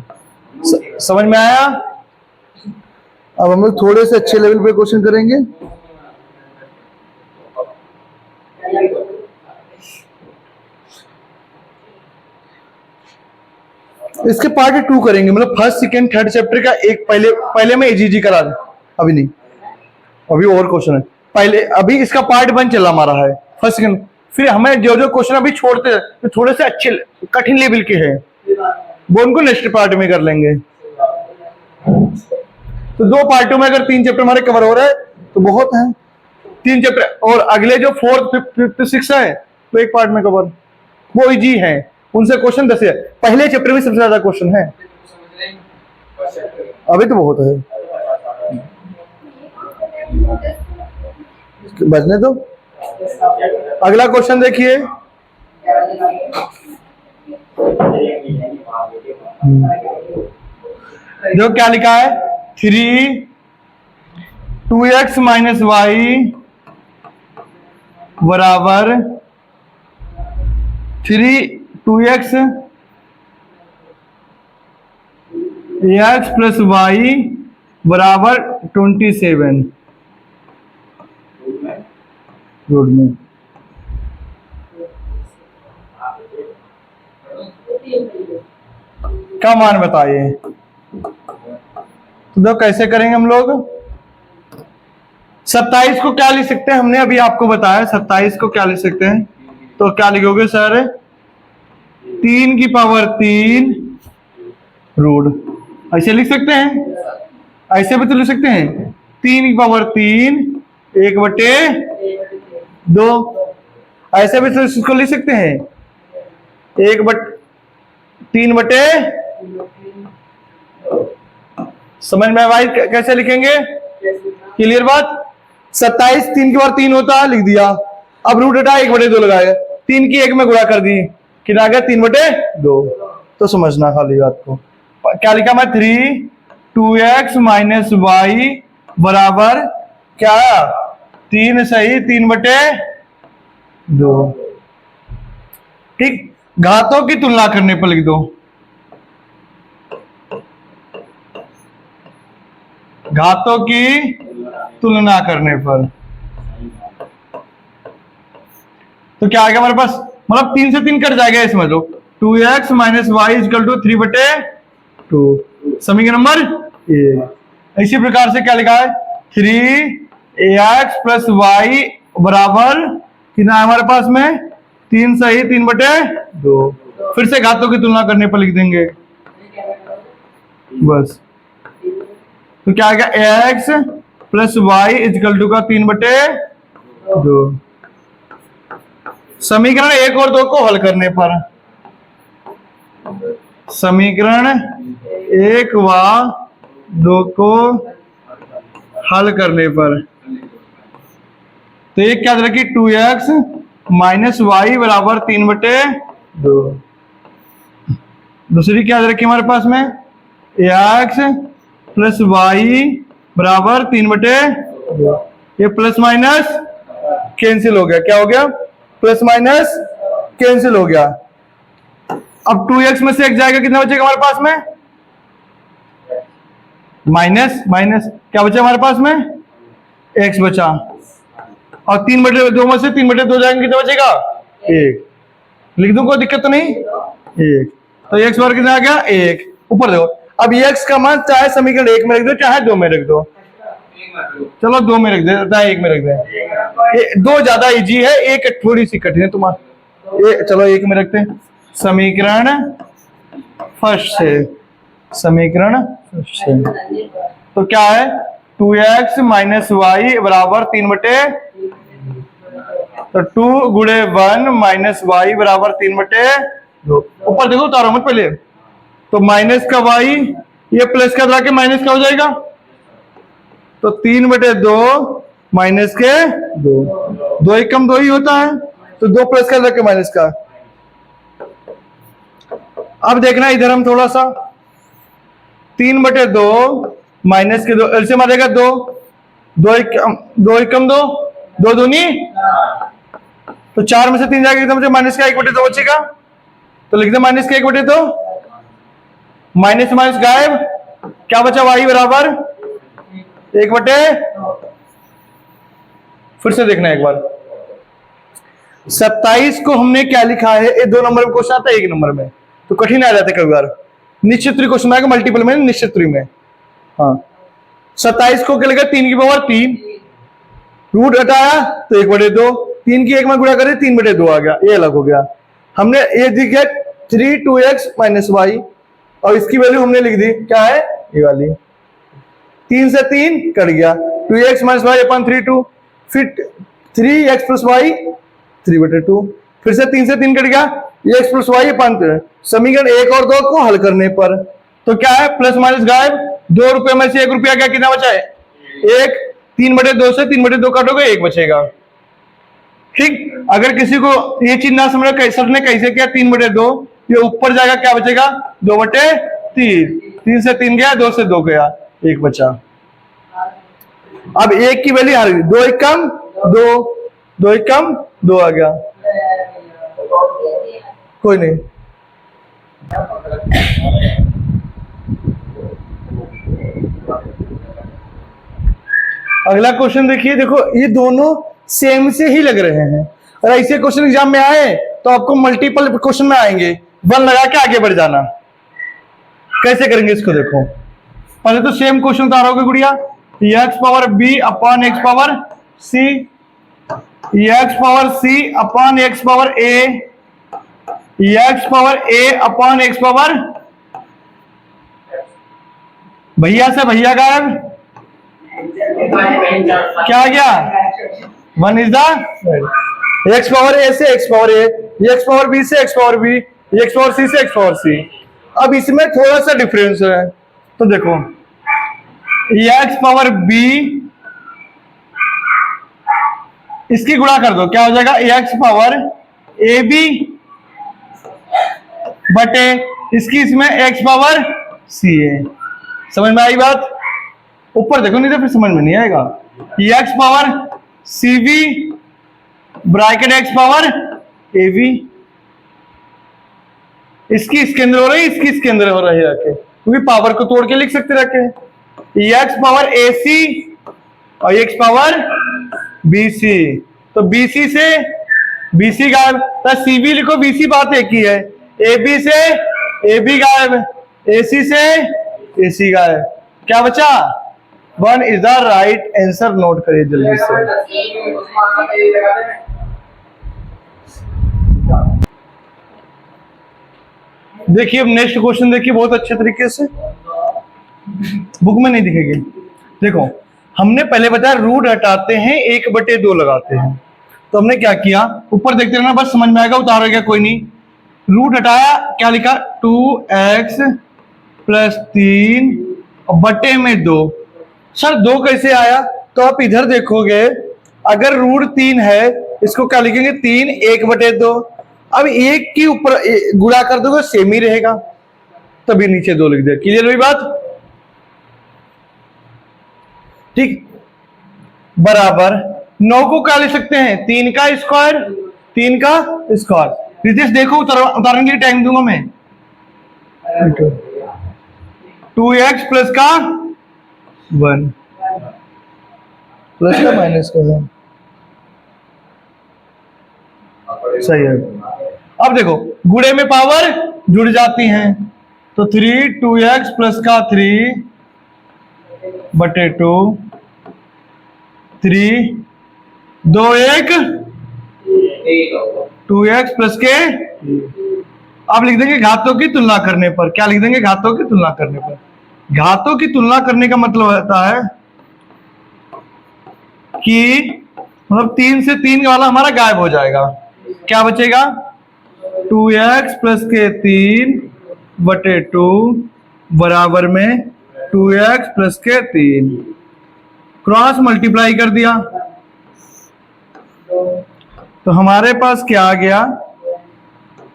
समझ में आया। अब हम लोग थोड़े से अच्छे लेवल पे क्वेश्चन करेंगे। इसके पार्ट 2 करेंगे, मतलब फर्स्ट सेकंड थर्ड चैप्टर का एक पहले में इजी करा दे, अभी नहीं, अभी और क्वेश्चन है पहले, अभी इसका पार्ट 1 चला हमारा है फर्स्ट सेकंड, फिर हमें जो जो क्वेश्चन अभी छोड़ते हैं तो थोड़े से अच्छे कठिन लेवल के हैं, वो उनको नेक्स्ट पार्ट में कर लेंगे। तो 2 पार्टों में अगर 3 चैप्टर हमारे कवर हो रहे हैं तो बहुत है, 3 चैप्टर, और अगले जो 4th 5th 6th है तो एक पार्ट में कवर, वो इजी है, उनसे क्वेश्चन 10 है, पहले चैप्टर में सबसे ज्यादा क्वेश्चन है, अभी तो बहुत है, बचने दो। अगला क्वेश्चन देखिए, जो क्या लिखा है, 2x माइनस वाई बराबर 2x प्लस वाई बराबर 27 रूट में। क्या मान बताइए, तो कैसे करेंगे हम लोग? 27 को क्या लिख सकते हैं, हमने अभी आपको बताया 27 को क्या लिख सकते हैं, तो क्या लिखोगे सर? 3 की पावर 3 रूट, ऐसे लिख सकते हैं, ऐसे भी तो लिख सकते हैं, 3 की पावर 3 1/2, ऐसे भी तो इसको लिख सकते हैं 3/, समझ में भाई कैसे लिखेंगे? क्लियर बात? 27 3 की पावर 3 होता है, लिख दिया। अब रूट हटा 1/2 लगाया, 3 की 1 में गुणा कर दी, कितना आ गया? 3/2। तो समझना खाली बात को। क्या लिखा मैं? 2x माइनस वाई बराबर क्या? 3 सही 3/2। ठीक, घातों की तुलना करने पर लिख दो, घातों की तुलना करने पर। तो क्या आ गया हमारे पास? मतलब 3 से 3 कट जाएगा, ये समझ लो। 2x minus Y equal to 3/2, समीकरण नंबर ए। इसी प्रकार से क्या लिखा है? 3x प्लस वाई बराबर कितना है हमारे पास में? 3 सही 3/2। फिर से घातों की तुलना करने पर लिख देंगे बस। तो क्या आ गया? x plus Y equal to का 3/2। समीकरण 1 और 2 को हल करने पर, समीकरण 1 व 2 को हल करने पर, तो एक क्या रखी? 2x माइनस वाई बराबर 3/2। दूसरी क्या रखी हमारे पास में? x प्लस वाई बराबर 3/2। ये प्लस माइनस कैंसिल हो गया, क्या हो गया? प्लस माइनस कैंसिल हो गया। अब 2x में से x जाएगा, कितना बचेगा हमारे पास में? माइनस माइनस, क्या बचा हमारे पास में? x बचा। और 3/2 में से 3/2 जाएंगे, कितना बचेगा? 1। लिख दूं, कोई दिक्कत तो नहीं? 1। तो x वर्ग कितना आ गया? 1। ऊपर देखो, अब x का मान चाहे समीकरण 1 में रख दो चाहे 2 में रख दो, चलो 2 में रख दे, 1 में रख दे। 2 ज्यादा इजी है, 1 थोड़ी सी कठिन है तुम्हारा। चलो 1 में रखते हैं। समीकरण फर्स्ट से, समीकरण फर्स्ट से तो क्या है? 2x माइनस वाई बराबर 3/2, तो 2 गुणे 1 माइनस वाई बराबर 3/2। ऊपर देखो, उतारो मत पहले। तो माइनस का y, ये प्लस का के माइनस का हो जाएगा, तो 3/2 माइनस के 2, 2 एक कम 2 ही होता है, तो 2 प्लस का के माइनस का। अब देखना इधर हम थोड़ा सा, 3/2 माइनस के 2, एलसीएम आ जाएगा 2, 2 एक कम 2, 2 दूनी, तो 4 में से 3 जाएगा, कितना बचेगा? माइनस का 1/2 बचेगा, तो लिख दे माइनस का 1/2। माइनस माइनस गायब, क्या बचा? y बराबर 1/, फिर से देखना एक बार। 27 को हमने क्या लिखा है? ये 2 नंबर में क्वेश्चन आता है, 1 नंबर में तो कठिन आ जाता है कई बार। निश्चित त्रि क्वेश्चन आएगा, मल्टीपल में, निश्चित त्रि में। हाँ, 27 को क्या लिखा? 3 की पावर 3, रूट हटाया तो 1/2, 3 की 1 में गुणा करे 3/2 आ गया, ये अलग हो गया। हमने ये दिखा 2x माइनस वाई, और इसकी वैल्यू हमने लिख दी, क्या है? ये वाली। 3 से 3 कट गया, 2x माइनस वाई अपन 3/2, फिर 3x प्लस वाई 3/2, फिर से 3 से 3 कट गया, ये x प्लस वाई अपन समीकरण 1 और 2 को हल करने पर तो क्या है, प्लस माइनस गायब, 2 रुपए में से 1 रुपया क्या कितना बचा है, 1, 3/2 से 3/2 काटोगे 1 बचेगा। ठीक, अगर किसी को ये चीज ना समझ सर ने कैसे किया, 3/2 ये ऊपर जाएगा, क्या बचेगा 2/3, 3 से 3 गया, 2 से 2 गया, 1 बचा। अब 1 की वैल्यू आ गई, 2 1 कम 2, 2 1 कम 2 आ गया, कोई नहीं। अगला क्वेश्चन देखिए, देखो ये दोनों सेम से ही लग रहे हैं, और ऐसे क्वेश्चन एग्जाम में आए तो आपको मल्टीपल क्वेश्चन में आएंगे, 1 लगा के आगे बढ़ जाना। कैसे करेंगे इसको देखो, पहले तो सेम क्वेश्चन उतारोगे गुड़िया, x power B upon x power C, x power c upon x power a, x power a upon x power, भैया से भैया गायब, क्या गया 1 is the x power a से x power a, x power b से x power b, x power c से x power सी। अब इसमें थोड़ा सा डिफरेंस है, तो देखो एक्स पावर बी इसकी गुणा कर दो, क्या हो जाएगा एक्स पावर ए बी बटे इसकी इसमें एक्स पावर सी ए। समझ में आई बात? ऊपर देखो नहीं तो फिर समझ में नहीं आएगा। X power C B bracket X power A B, इसकी इसके अंदर हो रही, इसकी इसके अंदर हो रही रखे, क्योंकि पावर को तोड़ के लिख सकते रखे, एक्स पावर ए सी और एक्स पावर बी सी, तो बी सी से बी सी गायब, तो सी वी लिखो, बी सी बात एक ही है, ए बी से ए बी गायब, ए सी से ए सी गायब, क्या बचा 1 is the right answer. Note करिए जल्दी से। देखिए अब नेक्स्ट क्वेश्चन देखिए बहुत अच्छे तरीके से, बुक में नहीं दिखेगी। देखो हमने पहले बताया रूट हटाते हैं 1/2 लगाते हैं, तो हमने क्या किया, ऊपर देखते रहना बस समझ में आएगा, उतारेगा कोई नहीं। रूट हटाया, क्या लिखा 2x प्लस 3 और बटे में 2। सर 2 कैसे आया, तो आप इधर देखोगे, अगर रूट 3 है इसको क्या लिखेंगे 3 1/2, अब 1 के ऊपर गुणा कर दोगे सेम ही रहेगा, तभी नीचे 2 लिख दे। क्लियर हुई बात? ठीक, बराबर 9 को क्या लिख सकते हैं 3 का स्क्वायर, 3 का स्क्वायर। रितेश देखो उतारने के लिए टाइम दूंगा मैं। 2x प्लस का 1 प्लस का माइनस का 1, सही है। अब देखो गुणे में पावर जुड़ जाती हैं, तो 3 2x प्लस का 3 बटे 2, 3 2 1 2x प्लस के, अब लिख देंगे घातों की तुलना करने पर, क्या लिख देंगे घातों की तुलना करने पर। घातों की तुलना करने का मतलब होता है कि मतलब 3 से 3 वाला हमारा गायब हो जाएगा, क्या बचेगा 2x प्लस के 3 बटे 2 बराबर में 2x प्लस के 3, क्रॉस मल्टीप्लाई कर दिया तो हमारे पास क्या आ गया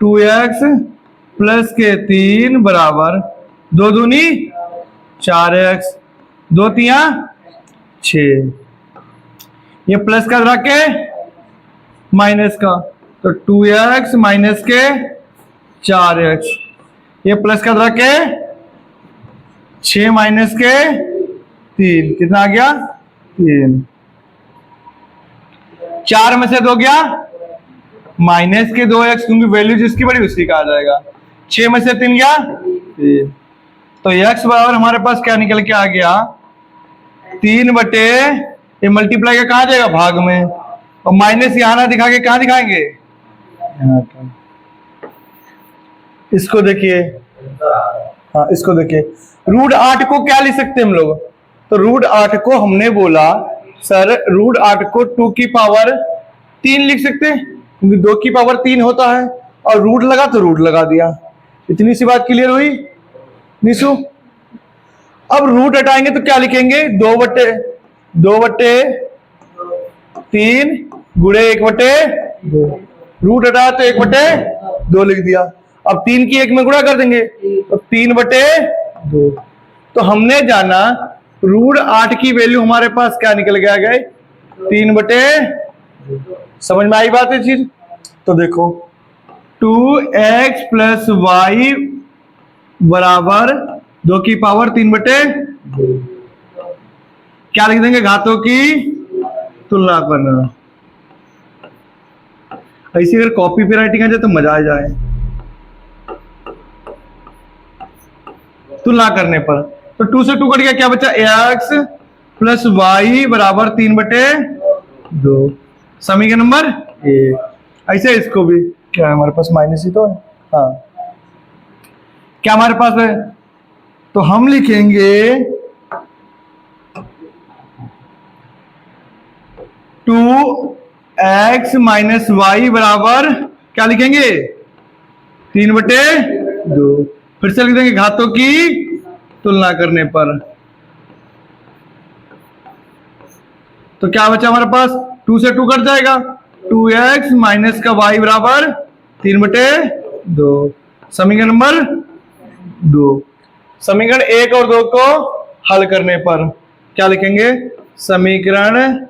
2x प्लस के 3 बराबर 2 दूनी 4x, 2 तिया 6, ये प्लस का रख के माइनस का, तो 2x माइनस के 4x, ये प्लस का रख के 6 माइनस के 3, कितना आ गया 3, 4 में से 2 गया माइनस के 2x, क्योंकि वैल्यू जिसकी बड़ी उसी का आ जाएगा। 6 में से 3 गया 3, तो x बराबर हमारे पास क्या निकल के आ गया 3 बटे, ये मल्टीप्लाई का कहा जाएगा भाग में, और माइनस यहां ना दिखा के कहां दिखाएंगे यहाँ पर। इसको देखिए, हाँ इसको देखिए, रूट 8 को क्या लिख सकते हैं हम लोग, तो रूट 8 को हमने बोला सर रूट 8 को 2 की पावर 3 लिख सकते हैं, क्योंकि 2 की पावर 3 होता है, और रूट लगा तो रूट लगा दिया। इतनी सी बात क्लियर हुई निशु? अब रूट हटाएंगे तो क्या लिखेंगे? 2/3 गुणे 1/2। रूट हटाया तो 1/2 लिख दिया। अब 3 की 1 में गुणा कर देंगे तो 3/2। तो हमने जाना रूट 8 की वैल्यू हमारे पास क्या निकल गया गए? 3/2। समझ में आई बात है चीज? तो देखो 2x प्लस वाई बराबर 2 की पावर 3/2। क्या लिख देंगे? घातों की तुलना करना। ऐसी अगर कॉपी पे राइटिंग आ जाए तो मजा आ जाए। तुलना करने पर तो 2 से 2 कट गया, क्या बचा? x प्लस वाई बराबर 3/2। समीकरण नंबर 1। ऐसे इसको भी क्या है हमारे पास? माइनस ही तो है। हाँ, क्या हमारे पास है? तो हम लिखेंगे 2x माइनस वाई बराबर क्या लिखेंगे? 3/2। फिर से लिख देंगे घातों की तुलना करने पर। तो क्या बचा हमारे पास? 2 से 2 कट जाएगा। 2x माइनस का y बराबर 3/2। समीकरण नंबर 2। समीकरण 1 और 2 को हल करने पर क्या लिखेंगे? समीकरण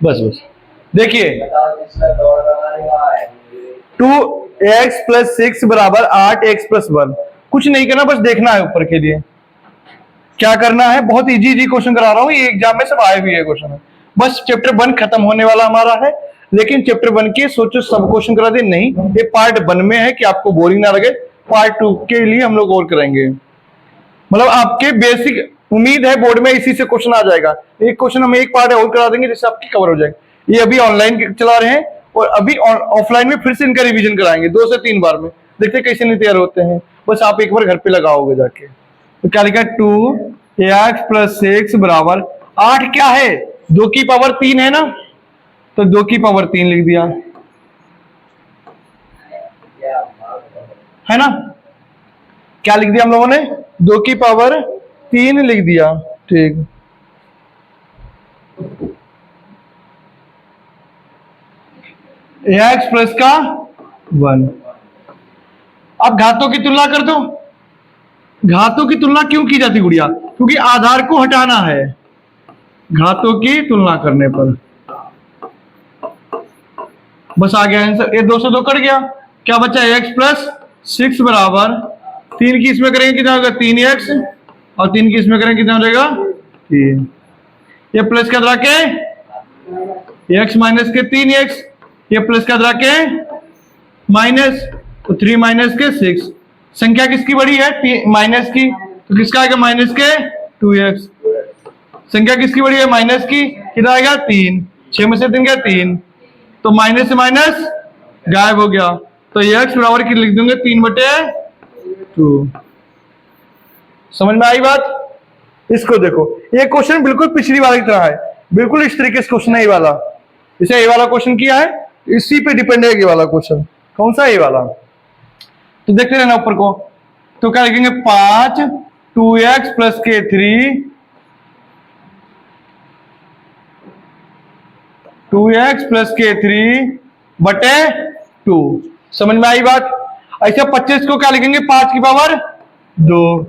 बस बस देखिए 2x प्लस 6 बराबर 8x प्लस 1। कुछ नहीं करना, बस देखना है ऊपर के लिए क्या करना है। बहुत इजी क्वेश्चन करा रहा हूँ, ये एग्जाम में सब आए हुए है क्वेश्चन। बस चैप्टर 1 खत्म होने वाला हमारा है, लेकिन चैप्टर 1 के सोचो सब क्वेश्चन करा दे नहीं, ये पार्ट 1 में है कि आपको बोरिंग ना लगे। पार्ट 2 के लिए हम लोग और करेंगे। मतलब आपके बेसिक उम्मीद है बोर्ड में इसी से क्वेश्चन आ जाएगा। एक क्वेश्चन हम एक पार्ट और करा देंगे जिससे आपकी कवर हो जाएगी। ये अभी ऑनलाइन चला रहे हैं और अभी ऑफलाइन में फिर से इनका रिवीजन कराएंगे 2 से 3 बार में, देखते कैसे नहीं तैयार होते हैं। बस आप एक बार घर पे लगाओगे जाके। तो क्या लिखा? 2x प्लस 6 बराबर 8 क्या है? 2 की पावर 3 है ना, तो 2 की पावर 3 लिख दिया, है ना। क्या लिख दिया हम लोगों ने? 2 की पावर 3 लिख दिया, ठीक। एक्स प्लस का 1। अब घातों की तुलना कर दो। घातों की तुलना क्यों की जाती गुड़िया? क्योंकि आधार को हटाना है घातों की तुलना करने पर। बस आ गया आंसर। ये 2 से 2 कट गया, क्या बचा? एक्स प्लस 6 बराबर 3 की इसमें करेंगे कितना होगा? 3x, और 3 की इसमें करेंगे कितना हो जाएगा? 3। ये प्लस का के x माइनस के 3x, ये प्लस का के माइनस, तो 3 माइनस के 6। संख्या किसकी बड़ी है? माइनस की, तो किसका आएगा? माइनस के 2x। संख्या किसकी बड़ी है? माइनस की, कितना आएगा? 3। 6 में से 3 क्या? 3। तो माइनस से माइनस गायब हो गया, तो x बराबर की लिख दूंगे 3/2। समझ में आई बात? इसको देखो, ये क्वेश्चन बिल्कुल पिछली वाली की तरह है, बिल्कुल इस तरीके से क्वेश्चन है ये वाला। इसे ये वाला क्वेश्चन किया है, इसी पे डिपेंड है ये वाला क्वेश्चन। कौन सा? ये वाला। तो देखते रहना ऊपर को। तो क्या लिखेंगे? 5 2x प्लस के 3 2x प्लस के 3 बटे 2। समझ में आई बात? ऐसे 25 को क्या लिखेंगे? 5 की पावर 2।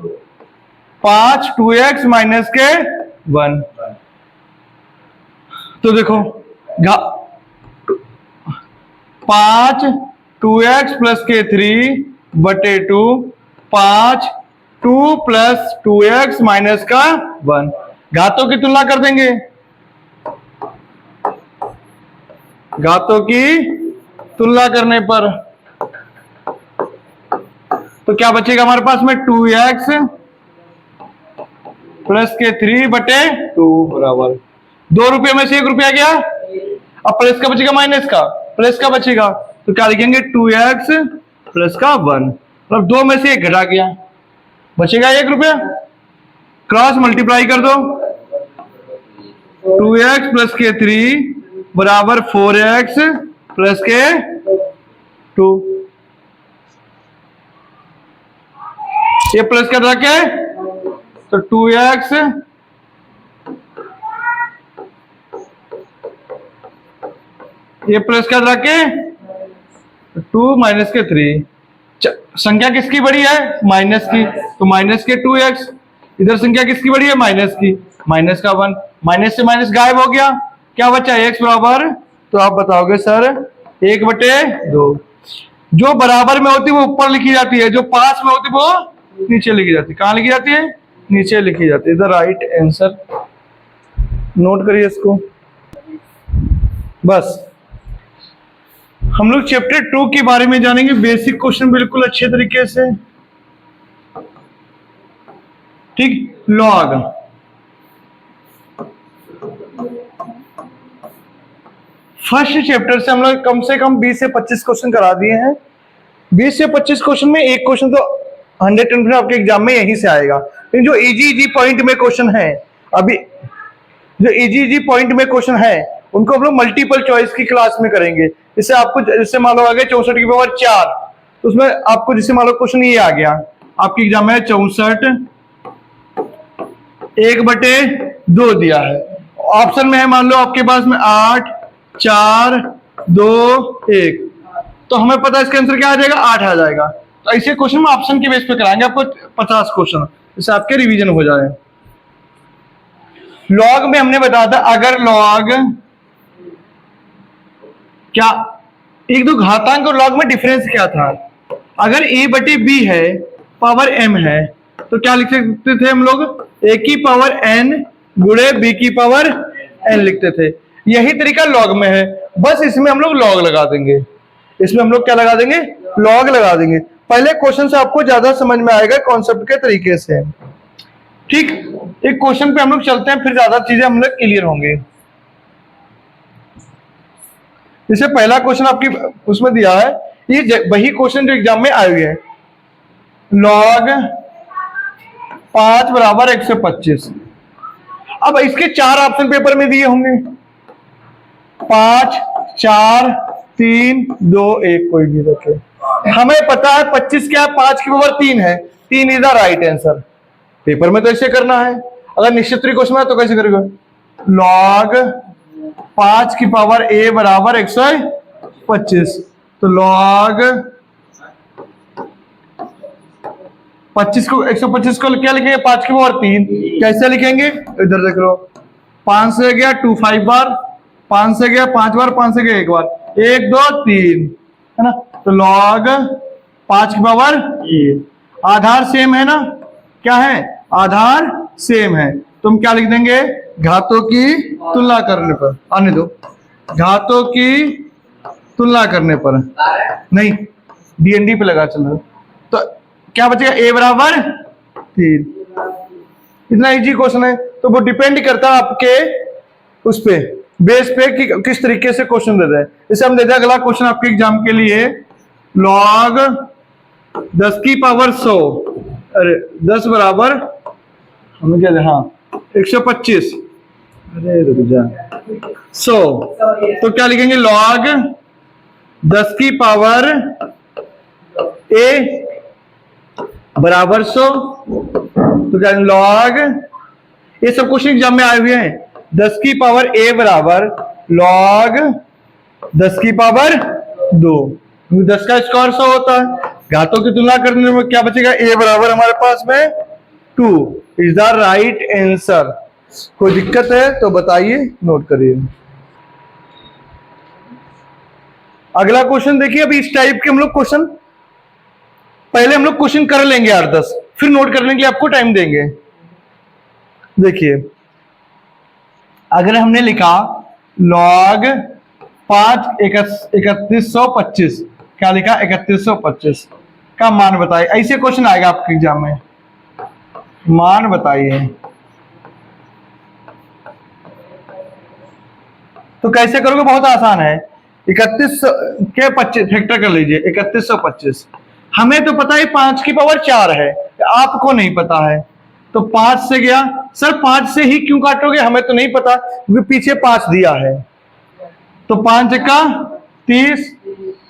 5 2x माइनस के 1। तो देखो 5 2x प्लस के 3 बटे 2, 5 2 प्लस 2x माइनस का 1। घातों की तुलना कर देंगे। घातों की तुलना करने पर तो क्या बचेगा हमारे पास में? 2x प्लस के 3 बटे 2 बराबर 2 रुपये में से 1 रुपया गया। अब प्लस का बचेगा, माइनस का, प्लस का बचेगा, तो क्या लिखेंगे? 2x प्लस का 1, मतलब 2 में से 1 घटा गया, बचेगा 1 रुपया। क्रॉस मल्टीप्लाई कर दो। 2x प्लस के 3 बराबर 4x प्लस के 2। ये प्लस कर रखे, तो 2x ये प्लस कर रखे 2 माइनस के 3। संख्या किसकी बड़ी है? माइनस की, तो माइनस के 2x। इधर संख्या किसकी बड़ी है? माइनस की, माइनस का 1। माइनस से माइनस गायब हो गया, क्या बचा? x बराबर, तो आप बताओगे सर 1/2। जो बराबर में होती है वो ऊपर लिखी जाती है, जो पास में होती है वो नीचे लिखी जाती है। कहां लिखी जाती है? नीचे लिखी जाती है। द राइट आंसर, नोट करिए इसको। बस हम लोग चैप्टर 2 के बारे में जानेंगे, बेसिक क्वेश्चन बिल्कुल अच्छे तरीके से, ठीक। लॉग, फर्स्ट चैप्टर से हम लोग कम से कम 20 से 25 क्वेश्चन करा दिए हैं। 20 से 25 क्वेश्चन में एक क्वेश्चन तो 100% आपके एग्जाम में यहीं से आएगा। लेकिन जो इजी पॉइंट में क्वेश्चन है, अभी जो इजी पॉइंट में क्वेश्चन है उनको हम लोग मल्टीपल चॉइस की क्लास में करेंगे। जैसे आपको, जैसे मान लो आ गया 64 की पावर 4, तो उसमें आपको जैसे मान लो क्वेश्चन ये आ गया आपके एग्जाम में 64 1/2 दिया है। ऑप्शन में है मान लो आपके पास में 8 4 2 1, तो हमें पता है इसका आंसर क्या आ जाएगा? 8 आ जाएगा। तो ऐसे क्वेश्चन में ऑप्शन के बेस पे कराएंगे आपको 50 क्वेश्चन, जिससे आपके रिवीजन हो जाए। लॉग में हमने बताया था, अगर लॉग क्या एक दो घातांक और लॉग में डिफरेंस क्या था? अगर a/b है, पावर m है, तो क्या लिख सकते थे हम लोग? a की पावर n गुणे b की पावर n लिखते थे। यही तरीका लॉग में है, बस इसमें हम लोग लॉग लगा देंगे। इसमें हम लोग क्या लगा देंगे? लॉग लगा देंगे। पहले क्वेश्चन से आपको ज्यादा समझ में आएगा कॉन्सेप्ट के तरीके से, ठीक। एक क्वेश्चन पे हम लोग चलते हैं, फिर ज्यादा चीजें हम लोग क्लियर होंगे। जैसे पहला क्वेश्चन आपकी उसमें दिया है, ये वही क्वेश्चन जो एग्जाम में आए हुए हैं। लॉग 5 बराबर 125। अब इसके 4 ऑप्शन पेपर में दिए होंगे, 5 4 3 2 1, कोई भी रखे। हमें पता है 25 क्या है, 5 की पावर 3 है, 3 is the right answer. Paper में तो ऐसे करना है। अगर निश्चित क्वेश्चन है तो कैसे करेगा, लॉग 5 की पावर a बराबर 125, तो लॉग 25 को 125 को क्या लिखेंगे, 5 की पावर 3। कैसे लिखेंगे, इधर देख लो, 5 से गया 2 5 बार, 5 से गया 5 बार, 5 से गया 1 बार, 1 2 3 है ना। तो लॉग 5 की पावर a, आधार सेम है ना, क्या है, आधार सेम है, तुम क्या लिख देंगे, घातों की तुलना करने पर, आने दो, घातों की तुलना करने पर, नहीं डीएनडी पे लगा चलो, तो क्या बचेगा, a बराबर 3। इतना इजी क्वेश्चन है। तो वो डिपेंड करता है आपके उस पे, बेस पे कि किस तरीके से क्वेश्चन दे रहे हैं। जैसे हम देते हैं अगला क्वेश्चन आपके एग्जाम के लिए, लॉग 10 की पावर 100, अरे 10 बराबर हमें क्या दे, हाँ 125, अरे रुक जा 100, तो क्या लिखेंगे, लॉग 10 की पावर a बराबर 100, तो क्या लॉग, ये सब क्वेश्चन एग्जाम में आए हुए हैं, 10 की पावर a बराबर लॉग 10 की पावर 2, 10 का स्क्वायर 100 होता है। घातों की तुलना करने में क्या बचेगा, a बराबर हमारे पास में 2 इज द राइट आंसर। कोई दिक्कत है तो बताइए, नोट करिए। अगला क्वेश्चन देखिए, अभी इस टाइप के हम लोग क्वेश्चन पहले हम लोग क्वेश्चन कर लेंगे 8-10, फिर नोट करने के लिए आपको टाइम देंगे। देखिए, अगर हमने लिखा लॉग 5 3125, क्या लिखा 3125 का मान बताइए, ऐसे क्वेश्चन आएगा आपके एग्जाम में, मान बताइए। तो कैसे करोगे, बहुत आसान है, 31 के 25 फैक्टर कर लीजिए, 3125। हमें तो पता है 5 की पावर 4 है, आपको नहीं पता है, तो 5 से गया, सर 5 से ही क्यों काटोगे, हमें तो नहीं पता क्योंकि पीछे 5 दिया है, तो 5 का 30,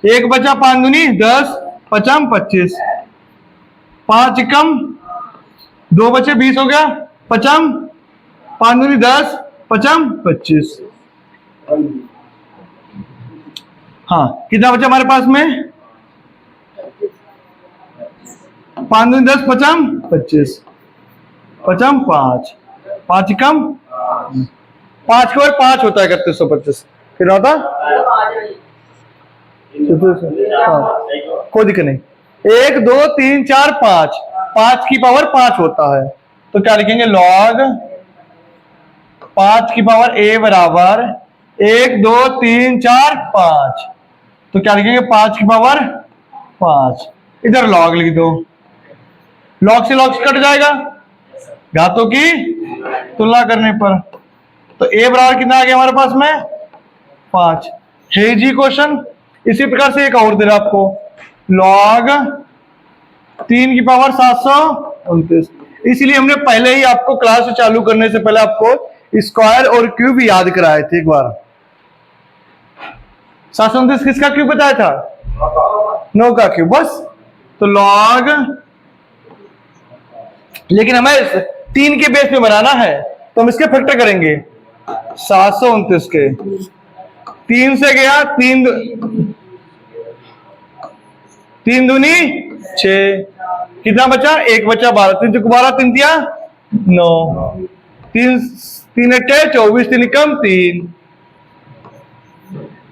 1 बचा, 5 दूनी 10, 5 25, 5 कम 2 बचे 20 हो गया, 5 5 दूनी 10, 5 25, हाँ कितना बचा हमारे पास में, 5 दूनी 10, 5 25, 5 5 5 कम 5 के और 5 होता है 3125, फिर होता कोई दिक्कत नहीं, 1 2 3 4 5, 5 की पावर 5 होता है, तो क्या लिखेंगे, लॉग 5 की पावर a बराबर 1 2 3 4 5, तो क्या लिखेंगे 5 की पावर 5, इधर लॉग लिख दो, लॉग से कट जाएगा घातों की तुलना करने पर, तो a बराबर कितना आ गया हमारे पास में 5 है जी क्वेश्चन। इसी प्रकार से एक और दे रहा आपको, लॉग 3 की पावर 729, इसलिए हमने पहले ही आपको क्लास चालू करने से पहले आपको स्क्वायर और क्यूब याद कराए थे एक बार। 729 किसका क्यूब बताया था, 9 का क्यूब, बस। तो लॉग, लेकिन हमें 3 के बेस पे बनाना है, तो हम इसके फैक्टर करेंगे, 729 के 3 से गया 3 दूनी 6, कितना बचा, 1 बचा, 12 3 12 3 दिया 9, 3 3 24, 3 कम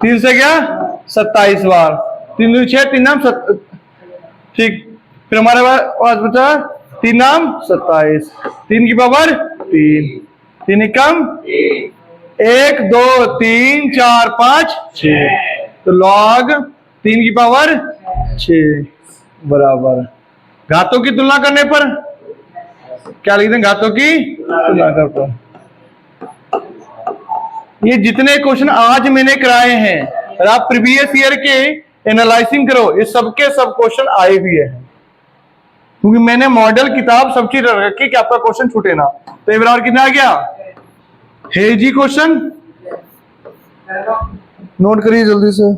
3 से गया 27 बार, 3 दूनी 6, 3 नाम 7, ठीक, फिर हमारे पास बचा 3 नाम 27, 3 की पावर 3, 3 कम 1 2 3 4 5 6, तो लॉग 3 की पावर 6 बराबर घातों की तुलना करने पर क्या लिखते हैं, घातों की तुलना कर पर। ये जितने क्वेश्चन आज मैंने कराए हैं, और आप प्रीवियस ईयर के एनालाइसिंग करो, ये सबके सब क्वेश्चन आए हुए हैं, क्योंकि मैंने मॉडल किताब सब चीज रखी कि आपका क्वेश्चन छूटे ना। तो ये बराबर कितना आ गया है जी क्वेश्चन, नोट करिए जल्दी से।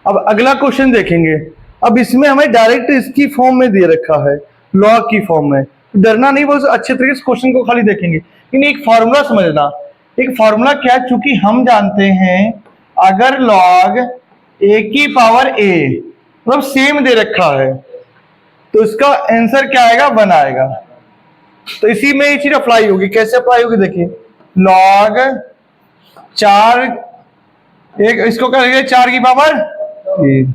अब अगला क्वेश्चन देखेंगे। अब इसमें हमें डायरेक्ट इसकी फॉर्म में दे रखा है, लॉग की फॉर्म में। तो डरना नहीं, बहुत अच्छे तरीके से क्वेश्चन को खाली देखेंगे, लेकिन एक फॉर्मूला समझना। एक फॉर्मूला क्या है, चूंकि हम जानते हैं अगर लॉग ए की पावर ए मतलब सेम दे रखा है तो इसका आंसर क्या आएगा, 1 आएगा। तो इसी में ये चीज अप्लाई होगी। कैसे अप्लाई होगी देखिए, लॉग 4, एक इसको करेंगे 4 की पावर 3।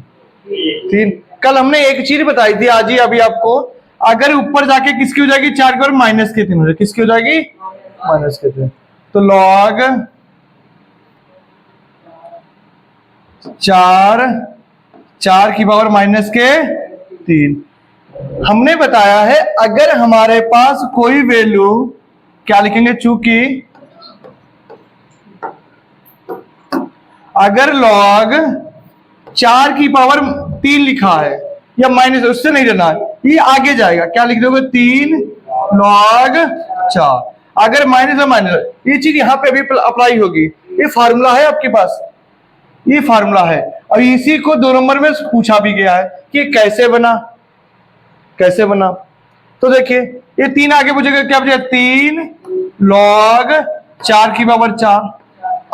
कल हमने एक चीज बताई थी आज ही अभी आपको, अगर ऊपर जाके किसकी हो जाएगी, 4 की पावर माइनस के 3 हो जाएगी। किसकी हो जाएगी, माइनस के 3। तो लॉग 4 की पावर माइनस के 3। हमने बताया है अगर हमारे पास कोई वैल्यू, क्या लिखेंगे, चूंकि अगर लॉग 4 की पावर 3 लिखा है या माइनस, उससे नहीं रहना, ये आगे जाएगा। क्या लिख दोगे, 3 लॉग 4। अगर माइनस है माइनस, ये चीज यहां पे भी अप्लाई होगी। ये फार्मूला है आपके पास, ये फार्मूला है। और इसी को 2 नंबर में पूछा भी गया है कि कैसे बना, कैसे बना। तो देखिए ये 3 आगे पूछेगा, क्या बचेगा, 3 लॉग 4 की पावर 4।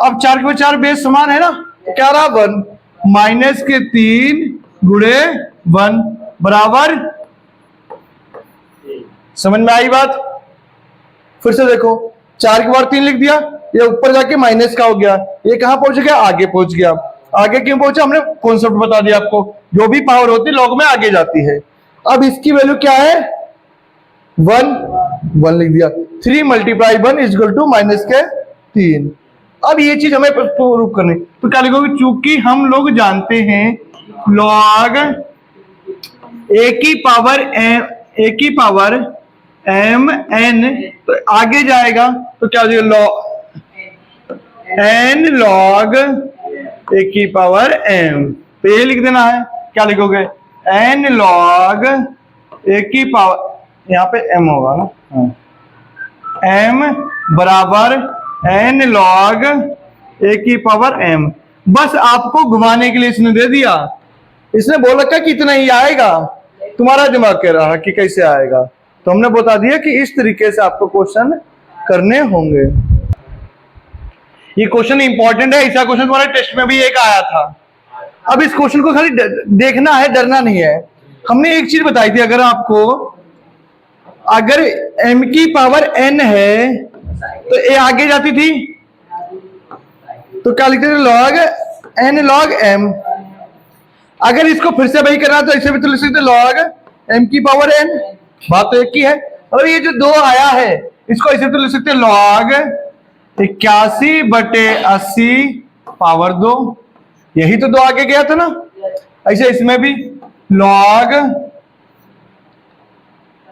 अब 4 की पावर 4 बेस समान है ना, तो क्या रहा, 1 माइनस के 3 गुणे 1 बराबर। समझ में आई बात। फिर से देखो, 4 की पावर 3 लिख दिया, ये ऊपर जाके माइनस का हो गया, ये कहां पहुंच गया, आगे पहुंच गया। आगे क्यों पहुंचा, हमने कॉन्सेप्ट बता दिया आपको, जो भी पावर होती है लॉग में आगे जाती है। अब इसकी वैल्यू क्या है, 1 लिख दिया। 3 multiply 1 is equal to minus के 3। अब ये चीज हमें प्रूफ करनी, तो क्या लिखोगे, चूंकि हम लोग जानते हैं लॉग ए की पावर एम एन, तो आगे जाएगा तो क्या हो जाएगा, लॉग एन लॉग ए की पावर एम। तो ये लिख देना है, क्या लिखोगे, एन लॉग ए की पावर, यहाँ पे एम होगा ना, एम बराबर एन लॉग ए की पावर एम। बस आपको घुमाने के लिए इसने दे दिया, इसने बोल रखा कि इतना ही आएगा, तुम्हारा दिमाग कह रहा कि कैसे आएगा। तो हमने बता दिया कि इस तरीके से आपको क्वेश्चन करने होंगे। ये क्वेश्चन इंपॉर्टेंट है, ऐसा क्वेश्चन तुम्हारे टेस्ट में भी एक आया था। अब इस क्वेश्चन को खाली देखना है, डरना नहीं है। हमने एक चीज बताई थी, अगर आपको, अगर m की पावर n है तो a आगे जाती थी, तो क्या लिखते थे, लॉग n लॉग m। अगर इसको फिर से वही करना तो ऐसे भी तो लिख सकते लॉग m की पावर n। बात तो एक ही है। और ये जो 2 आया है इसको ऐसे तो लिख सकते लॉग 81/80 पावर 2। यही तो 2 आगे गया था ना। ऐसे इसमें भी लॉग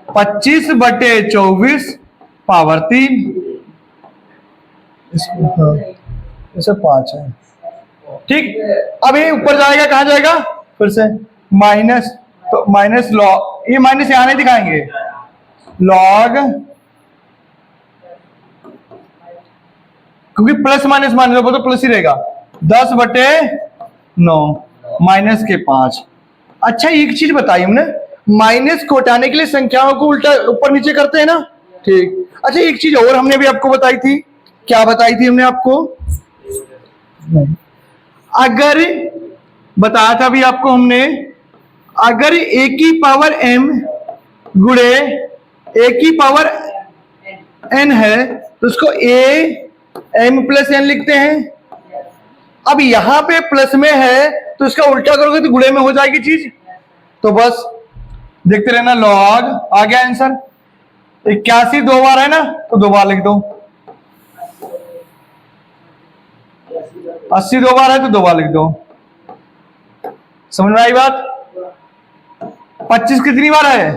25/24 पावर 3। इसे 5 है, ठीक। अब ये ऊपर जाएगा, कहां जाएगा, फिर से माइनस, तो माइनस लॉग, ये माइनस यहां नहीं दिखाएंगे, लॉग, क्योंकि प्लस माइनस माइनस तो प्लस ही रहेगा, 10/9 माइनस के 5। अच्छा एक चीज बताई हमने, माइनस को हटाने के लिए संख्याओं को उल्टा ऊपर नीचे करते हैं ना, ठीक। अच्छा एक चीज और हमने भी आपको बताई थी, क्या बताई थी हमने आपको, अगर बताया था भी आपको हमने, अगर a की पावर m गुणे a की पावर n है तो उसको a m प्लस n लिखते हैं। अब यहां पे प्लस में है तो इसका उल्टा करोगे तो गुणे में हो जाएगी चीज। तो बस देखते रहना, लॉग आ गया आंसर। 81 2 बार है ना, तो 2 बार लिख दो। 80 2 बार है तो 2 बार लिख दो। समझ में आई बात। 25 कितनी बार है,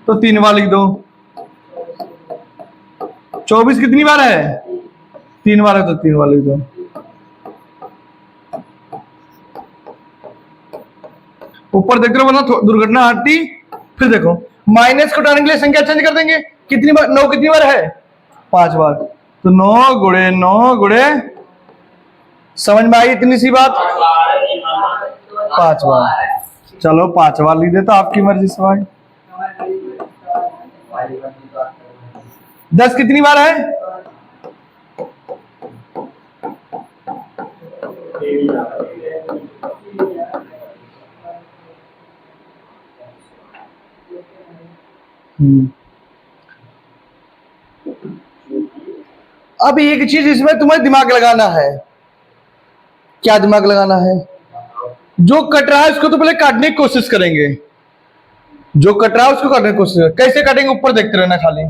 तो 3 बार लिख दो। 24 कितनी बार है, 3 बार है तो 3 बार लिख दो। ऊपर देखते रहो वरना दुर्घटना हटती। फिर देखो माइनस को उठाने के लिए संख्या चेंज कर देंगे। कितनी बार 9 कितनी बार है? 5 बार। तो 9 गुणे 9 गुणे, समझ में आई इतनी सी बात? 5 बार। चलो 5 बार लिख देता, आपकी मर्जी से भाई। 10 कितनी बार है? अब एक चीज इसमें तुम्हें दिमाग लगाना है। क्या दिमाग लगाना है? जो कट रहा है उसको तो पहले काटने की कोशिश करेंगे। जो कट रहा है उसको काटने की कोशिश करेंगे। कैसे काटेंगे? ऊपर देखते रहना खाली।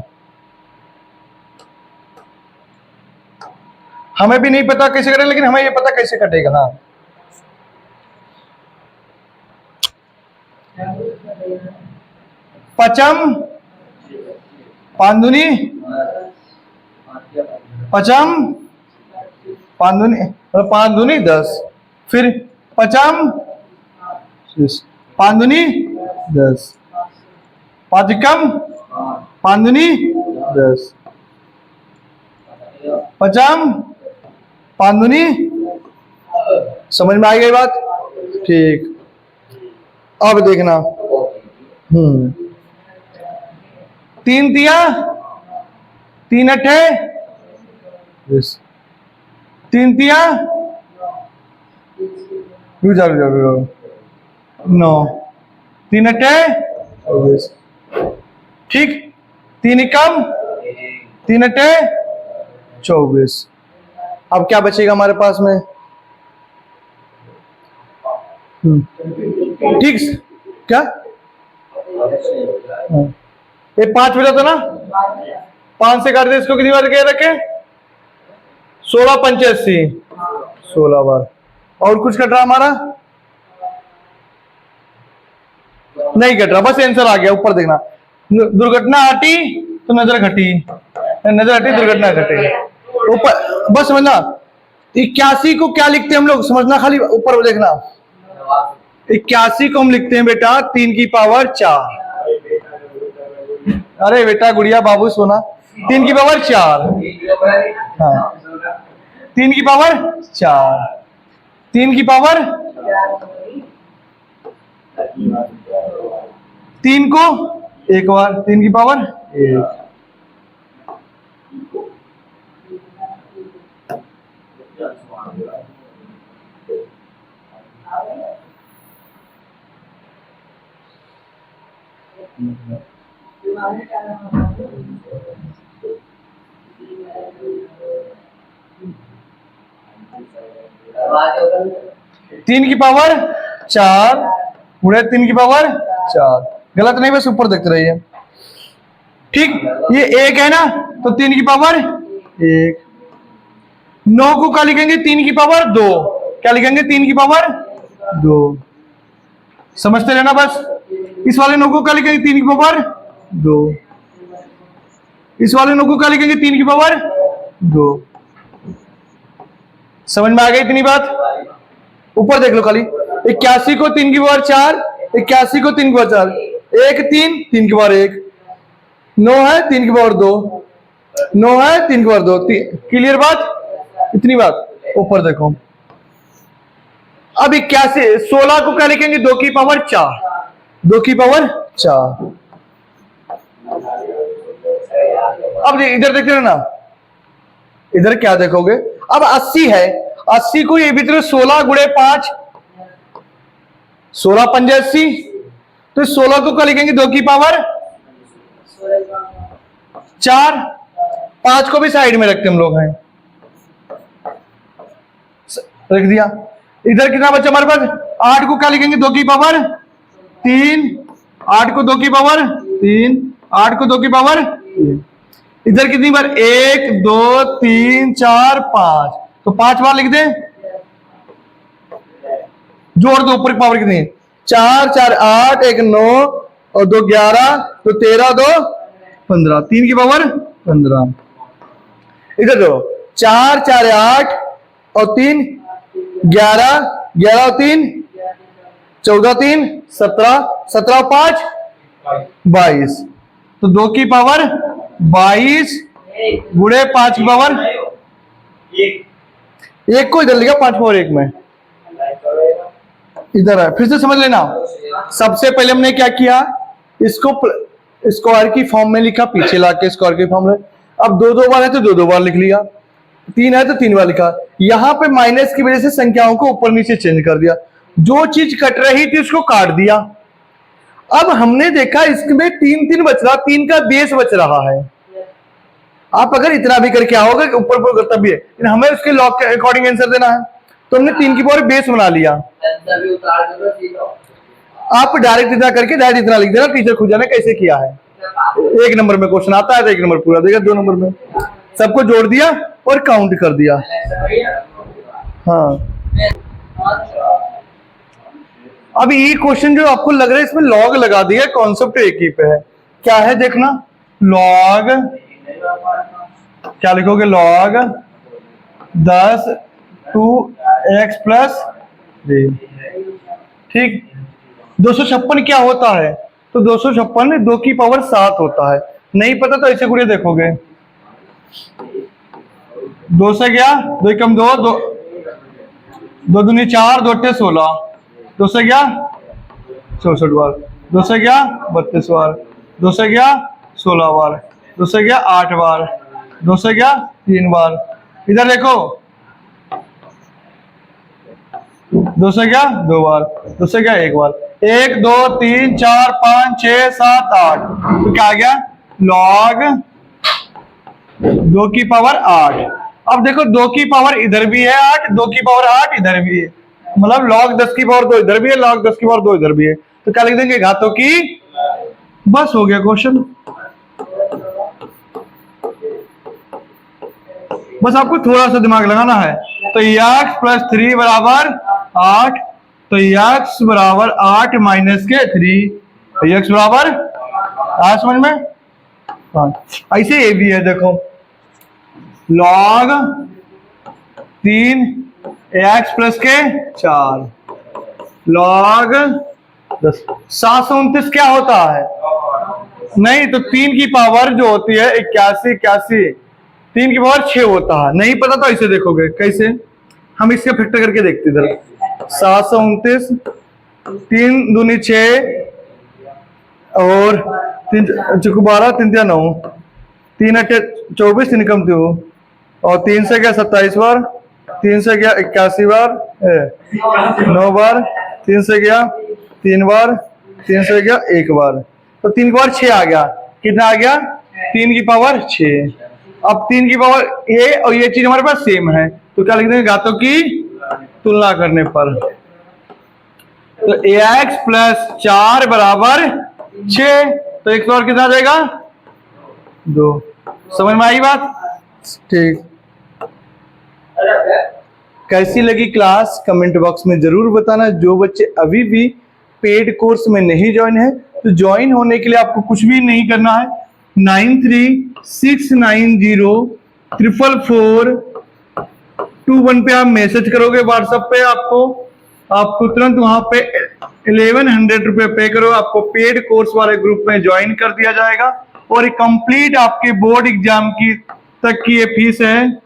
हमें भी नहीं पता कैसे करें, लेकिन हमें ये पता कैसे कटेगा। हाँ, पचम पांदुनी, पचम पांदुनी, 10, फिर पचम पांदुनी 10, पाचकम पांदुनी 10, पचम पांदुनी। समझ में आ गई बात? ठीक। अब देखना, 3 तिया 3 अठे 3 तिया 9, 3 अठे, ठीक। 3 एकम 3 अठे 24। अब क्या बचेगा हमारे पास में? ठीक, क्या ये 5 बचा था ना? 5 से काट दे इसको, कितनी बार कह रखे? 16 85, 16 बार। और कुछ कट रहा हमारा? नहीं कट रहा, बस आंसर आ गया। ऊपर देखना, दुर्घटना हटी तो नजर घटी, नजर हटी दुर्घटना घटी। ऊपर बस समझना। 81 को क्या लिखते हैं हम लोग? समझना खाली, ऊपर देखना। 81 को हम लिखते हैं बेटा 3 की पावर 4। अरे बेटा गुड़िया बाबू सोना, 3 की पावर 4। हाँ, 3 की पावर 4, 3 की पावर 3 को एक बार, 3 की पावर 1। तीन की पावर 4 गुणे 3 की पावर 4। गलत नहीं, बस ऊपर देखते रहिए। ठीक, ये 1 है ना, तो 3 की पावर 1। 9 को क्या लिखेंगे? 3 की पावर 2। क्या लिखेंगे? 3 की पावर 2। समझते रहना बस। इस वाले 9 को क्या लिखेंगे? 3 की पावर 2। इस वाले 9 को क्या लिखेंगे? 3 की पावर 2। समझ में आ गई इतनी बात? ऊपर देख लो खाली। 81 को 3 की पावर 4, 81 को 3 की पावर 4, 1 3, 3 की पावर 1, 9 है 3 की पावर 2, 9 है 3 की पावर 2। क्लियर बात? इतनी बात। ऊपर देखो, अब 81 16 को क्या लिखेंगे? 2 की पावर 4, 2 की पावर 4। अब इधर देखते ना, इधर क्या देखोगे? अब 80 है, 80 को ये भीतर 16 गुणे 5, 16 5 80। तो 16 को क्या लिखेंगे? 2 की पावर 4। 5 को भी साइड में रखते हम लोग हैं, रख दिया। इधर कितना बचा हमारे पास? 8 को क्या लिखेंगे? 2 की पावर 3, 8 को 2 की पावर 3, 8 को 2 की पावर 3। इधर कितनी बार? 1 2 3 4 5, तो 5 बार लिख दे। जोड़ दो, ऊपर की पावर कितनी? 4 4 8, 1 9 और 2 11, तो 13 2 15, 3 की पावर 15। इधर दो, 4 4 8 और 3 11, 11 और 3 14, 3 17, 17 और 5 22। तो 2 की पावर 22 गुणे 5 की पावर 1 को इधर लिखा 5 पावर 1 में इधर है। फिर से समझ लेना, सबसे पहले हमने क्या किया, इसको स्क्वायर की फॉर्म में लिखा, पीछे लाके स्क्वायर की फॉर्म में। अब 2 बार है तो 2 बार लिख लिया, 3 है तो 3 बार लिखा। यहां पे माइनस की वजह से संख्याओं को ऊपर नीचे चेंज कर दिया, जो चीज कट रही थी उसको काट दिया। अब हमने देखा इसमें 3 बच रहा, 3 का बेस बच रहा है। आप अगर इतना भी करके आओगे ऊपर ऊपर तब भी है, लेकिन हमें उसके लॉग के अकॉर्डिंग आंसर देना है, तो हमने 3 की पावर बेस बना लिया। आप डायरेक्ट इतना करके डायरेक्ट इतना लिख देना, टीचर खुद जाने कैसे किया है। 1 नंबर में क्वेश्चन आता है तो 1 नंबर पूरा देगा, 2 नंबर में सबको जोड़ दिया और काउंट कर दिया। हाँ, अब ये क्वेश्चन जो आपको लग रहा है इसमें लॉग लगा दिया, कॉन्सेप्ट एक ही पे है। क्या है देखना, लॉग क्या लिखोगे, लॉग 10 2x प्लस 3। ठीक, 256 क्या होता है, तो 256 2 की पावर 7 होता है। नहीं पता तो ऐसे गुड़े देखोगे, 2 से गया 2 कम 2 2 2 दूनी 4 2 अट्ठे 16, 2 से गया 64 बार, 2 से गया 32 बार, 2 से गया 16 बार, 2 से गया 8 बार, 2 से गया 3 बार। इधर देखो, 2 से गया 2 बार, 2 से गया 1 बार, 1 2 3 4 5 6 7 8, तो क्या आ गया, लॉग 2 की पावर 8। अब देखो 2 की पावर इधर भी है 8, 2 की पावर 8 इधर भी है, मतलब लॉग 10 की पावर 2 इधर भी है, लॉग 10 की पावर 2 इधर भी है, तो क्या लिख देंगे, घातों की। बस हो गया क्वेश्चन। बस आपको थोड़ा सा दिमाग लगाना है। तो x प्लस 3 बराबर 8, तो x बराबर 8 माइनस के 3, तो x बराबर, आ समझ में। हाँ, ऐसे ये भी है, देखो लॉग 3 x प्लस के 4 लॉग 10। 729 क्या होता है, नहीं तो 3 की पावर जो होती है 81 81, 3 की पावर 6 होता है। नहीं पता तो ऐसे देखोगे, कैसे, हम इसके फैक्टर करके देखते इधर। 729 3 दूनी 6 और 3 चुक 12 3 9, 3 अट्ठे 24, 3 कम 2 और 3 से गया 27 बार, 3 से गया 81 बार 9 बार, 3 से गया 3 बार, 3 से गया 1 बार, तो 3 की पावर 6 आ गया। कितना आ गया, 3 की पावर 6। अब 3 की पावर ये और ये चीज हमारे पास सेम है, तो क्या लिख देंगे, घातों की तुलना करने पर। तो ax प्लस 4 बराबर 6, तो एक और कितना देगा, 2। समझ में आई बात, ठीक। कैसी लगी क्लास कमेंट बॉक्स में जरूर बताना। जो बच्चे अभी भी पेड कोर्स में नहीं ज्वाइन है, तो ज्वाइन होने के लिए आपको कुछ भी नहीं करना है। 9369044421 पे आप मैसेज करोगे व्हाट्सएप पे, आपको तुरंत वहां पे 1100 रुपए पे करो, आपको पेड कोर्स वाले ग्रुप में ज्वाइन कर दिया जाएगा। और कंप्लीट आपके बोर्ड एग्जाम की तक की ये फीस है,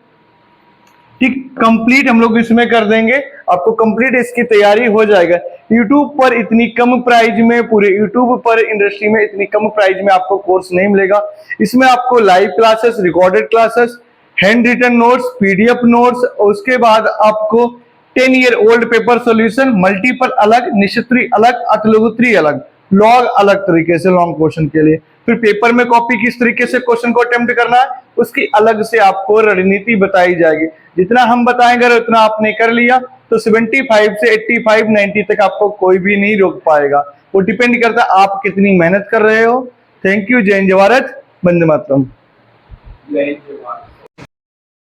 ठीक, कंप्लीट हम लोग इसमें कर देंगे, आपको कंप्लीट इसकी तैयारी हो जाएगा। यूट्यूब पर इतनी कम प्राइस में, पूरे यूट्यूब पर इंडस्ट्री में इतनी कम प्राइस में आपको कोर्स नहीं मिलेगा। इसमें आपको live classes, recorded classes, handwritten notes, PDF notes, और उसके बाद आपको 10 year old paper solution, multiple अलग, निश्चित्री अलग, अतलघुत्री अलग, लॉग अलग तरीके से लॉन्ग क्वेश्चन के लिए, फिर पेपर में कॉपी किस तरीके से क्वेश्चन को अटेम्प्ट करना है उसकी अलग से आपको रणनीति बताई जाएगी। जितना हम बताएंगे उतना आपने कर लिया तो 75 से 85 90 तक आपको कोई भी नहीं रोक पाएगा। वो डिपेंड करता है आप कितनी मेहनत कर रहे हो। Thank you. जय हिंद, जय भारत, वंदे मातरम।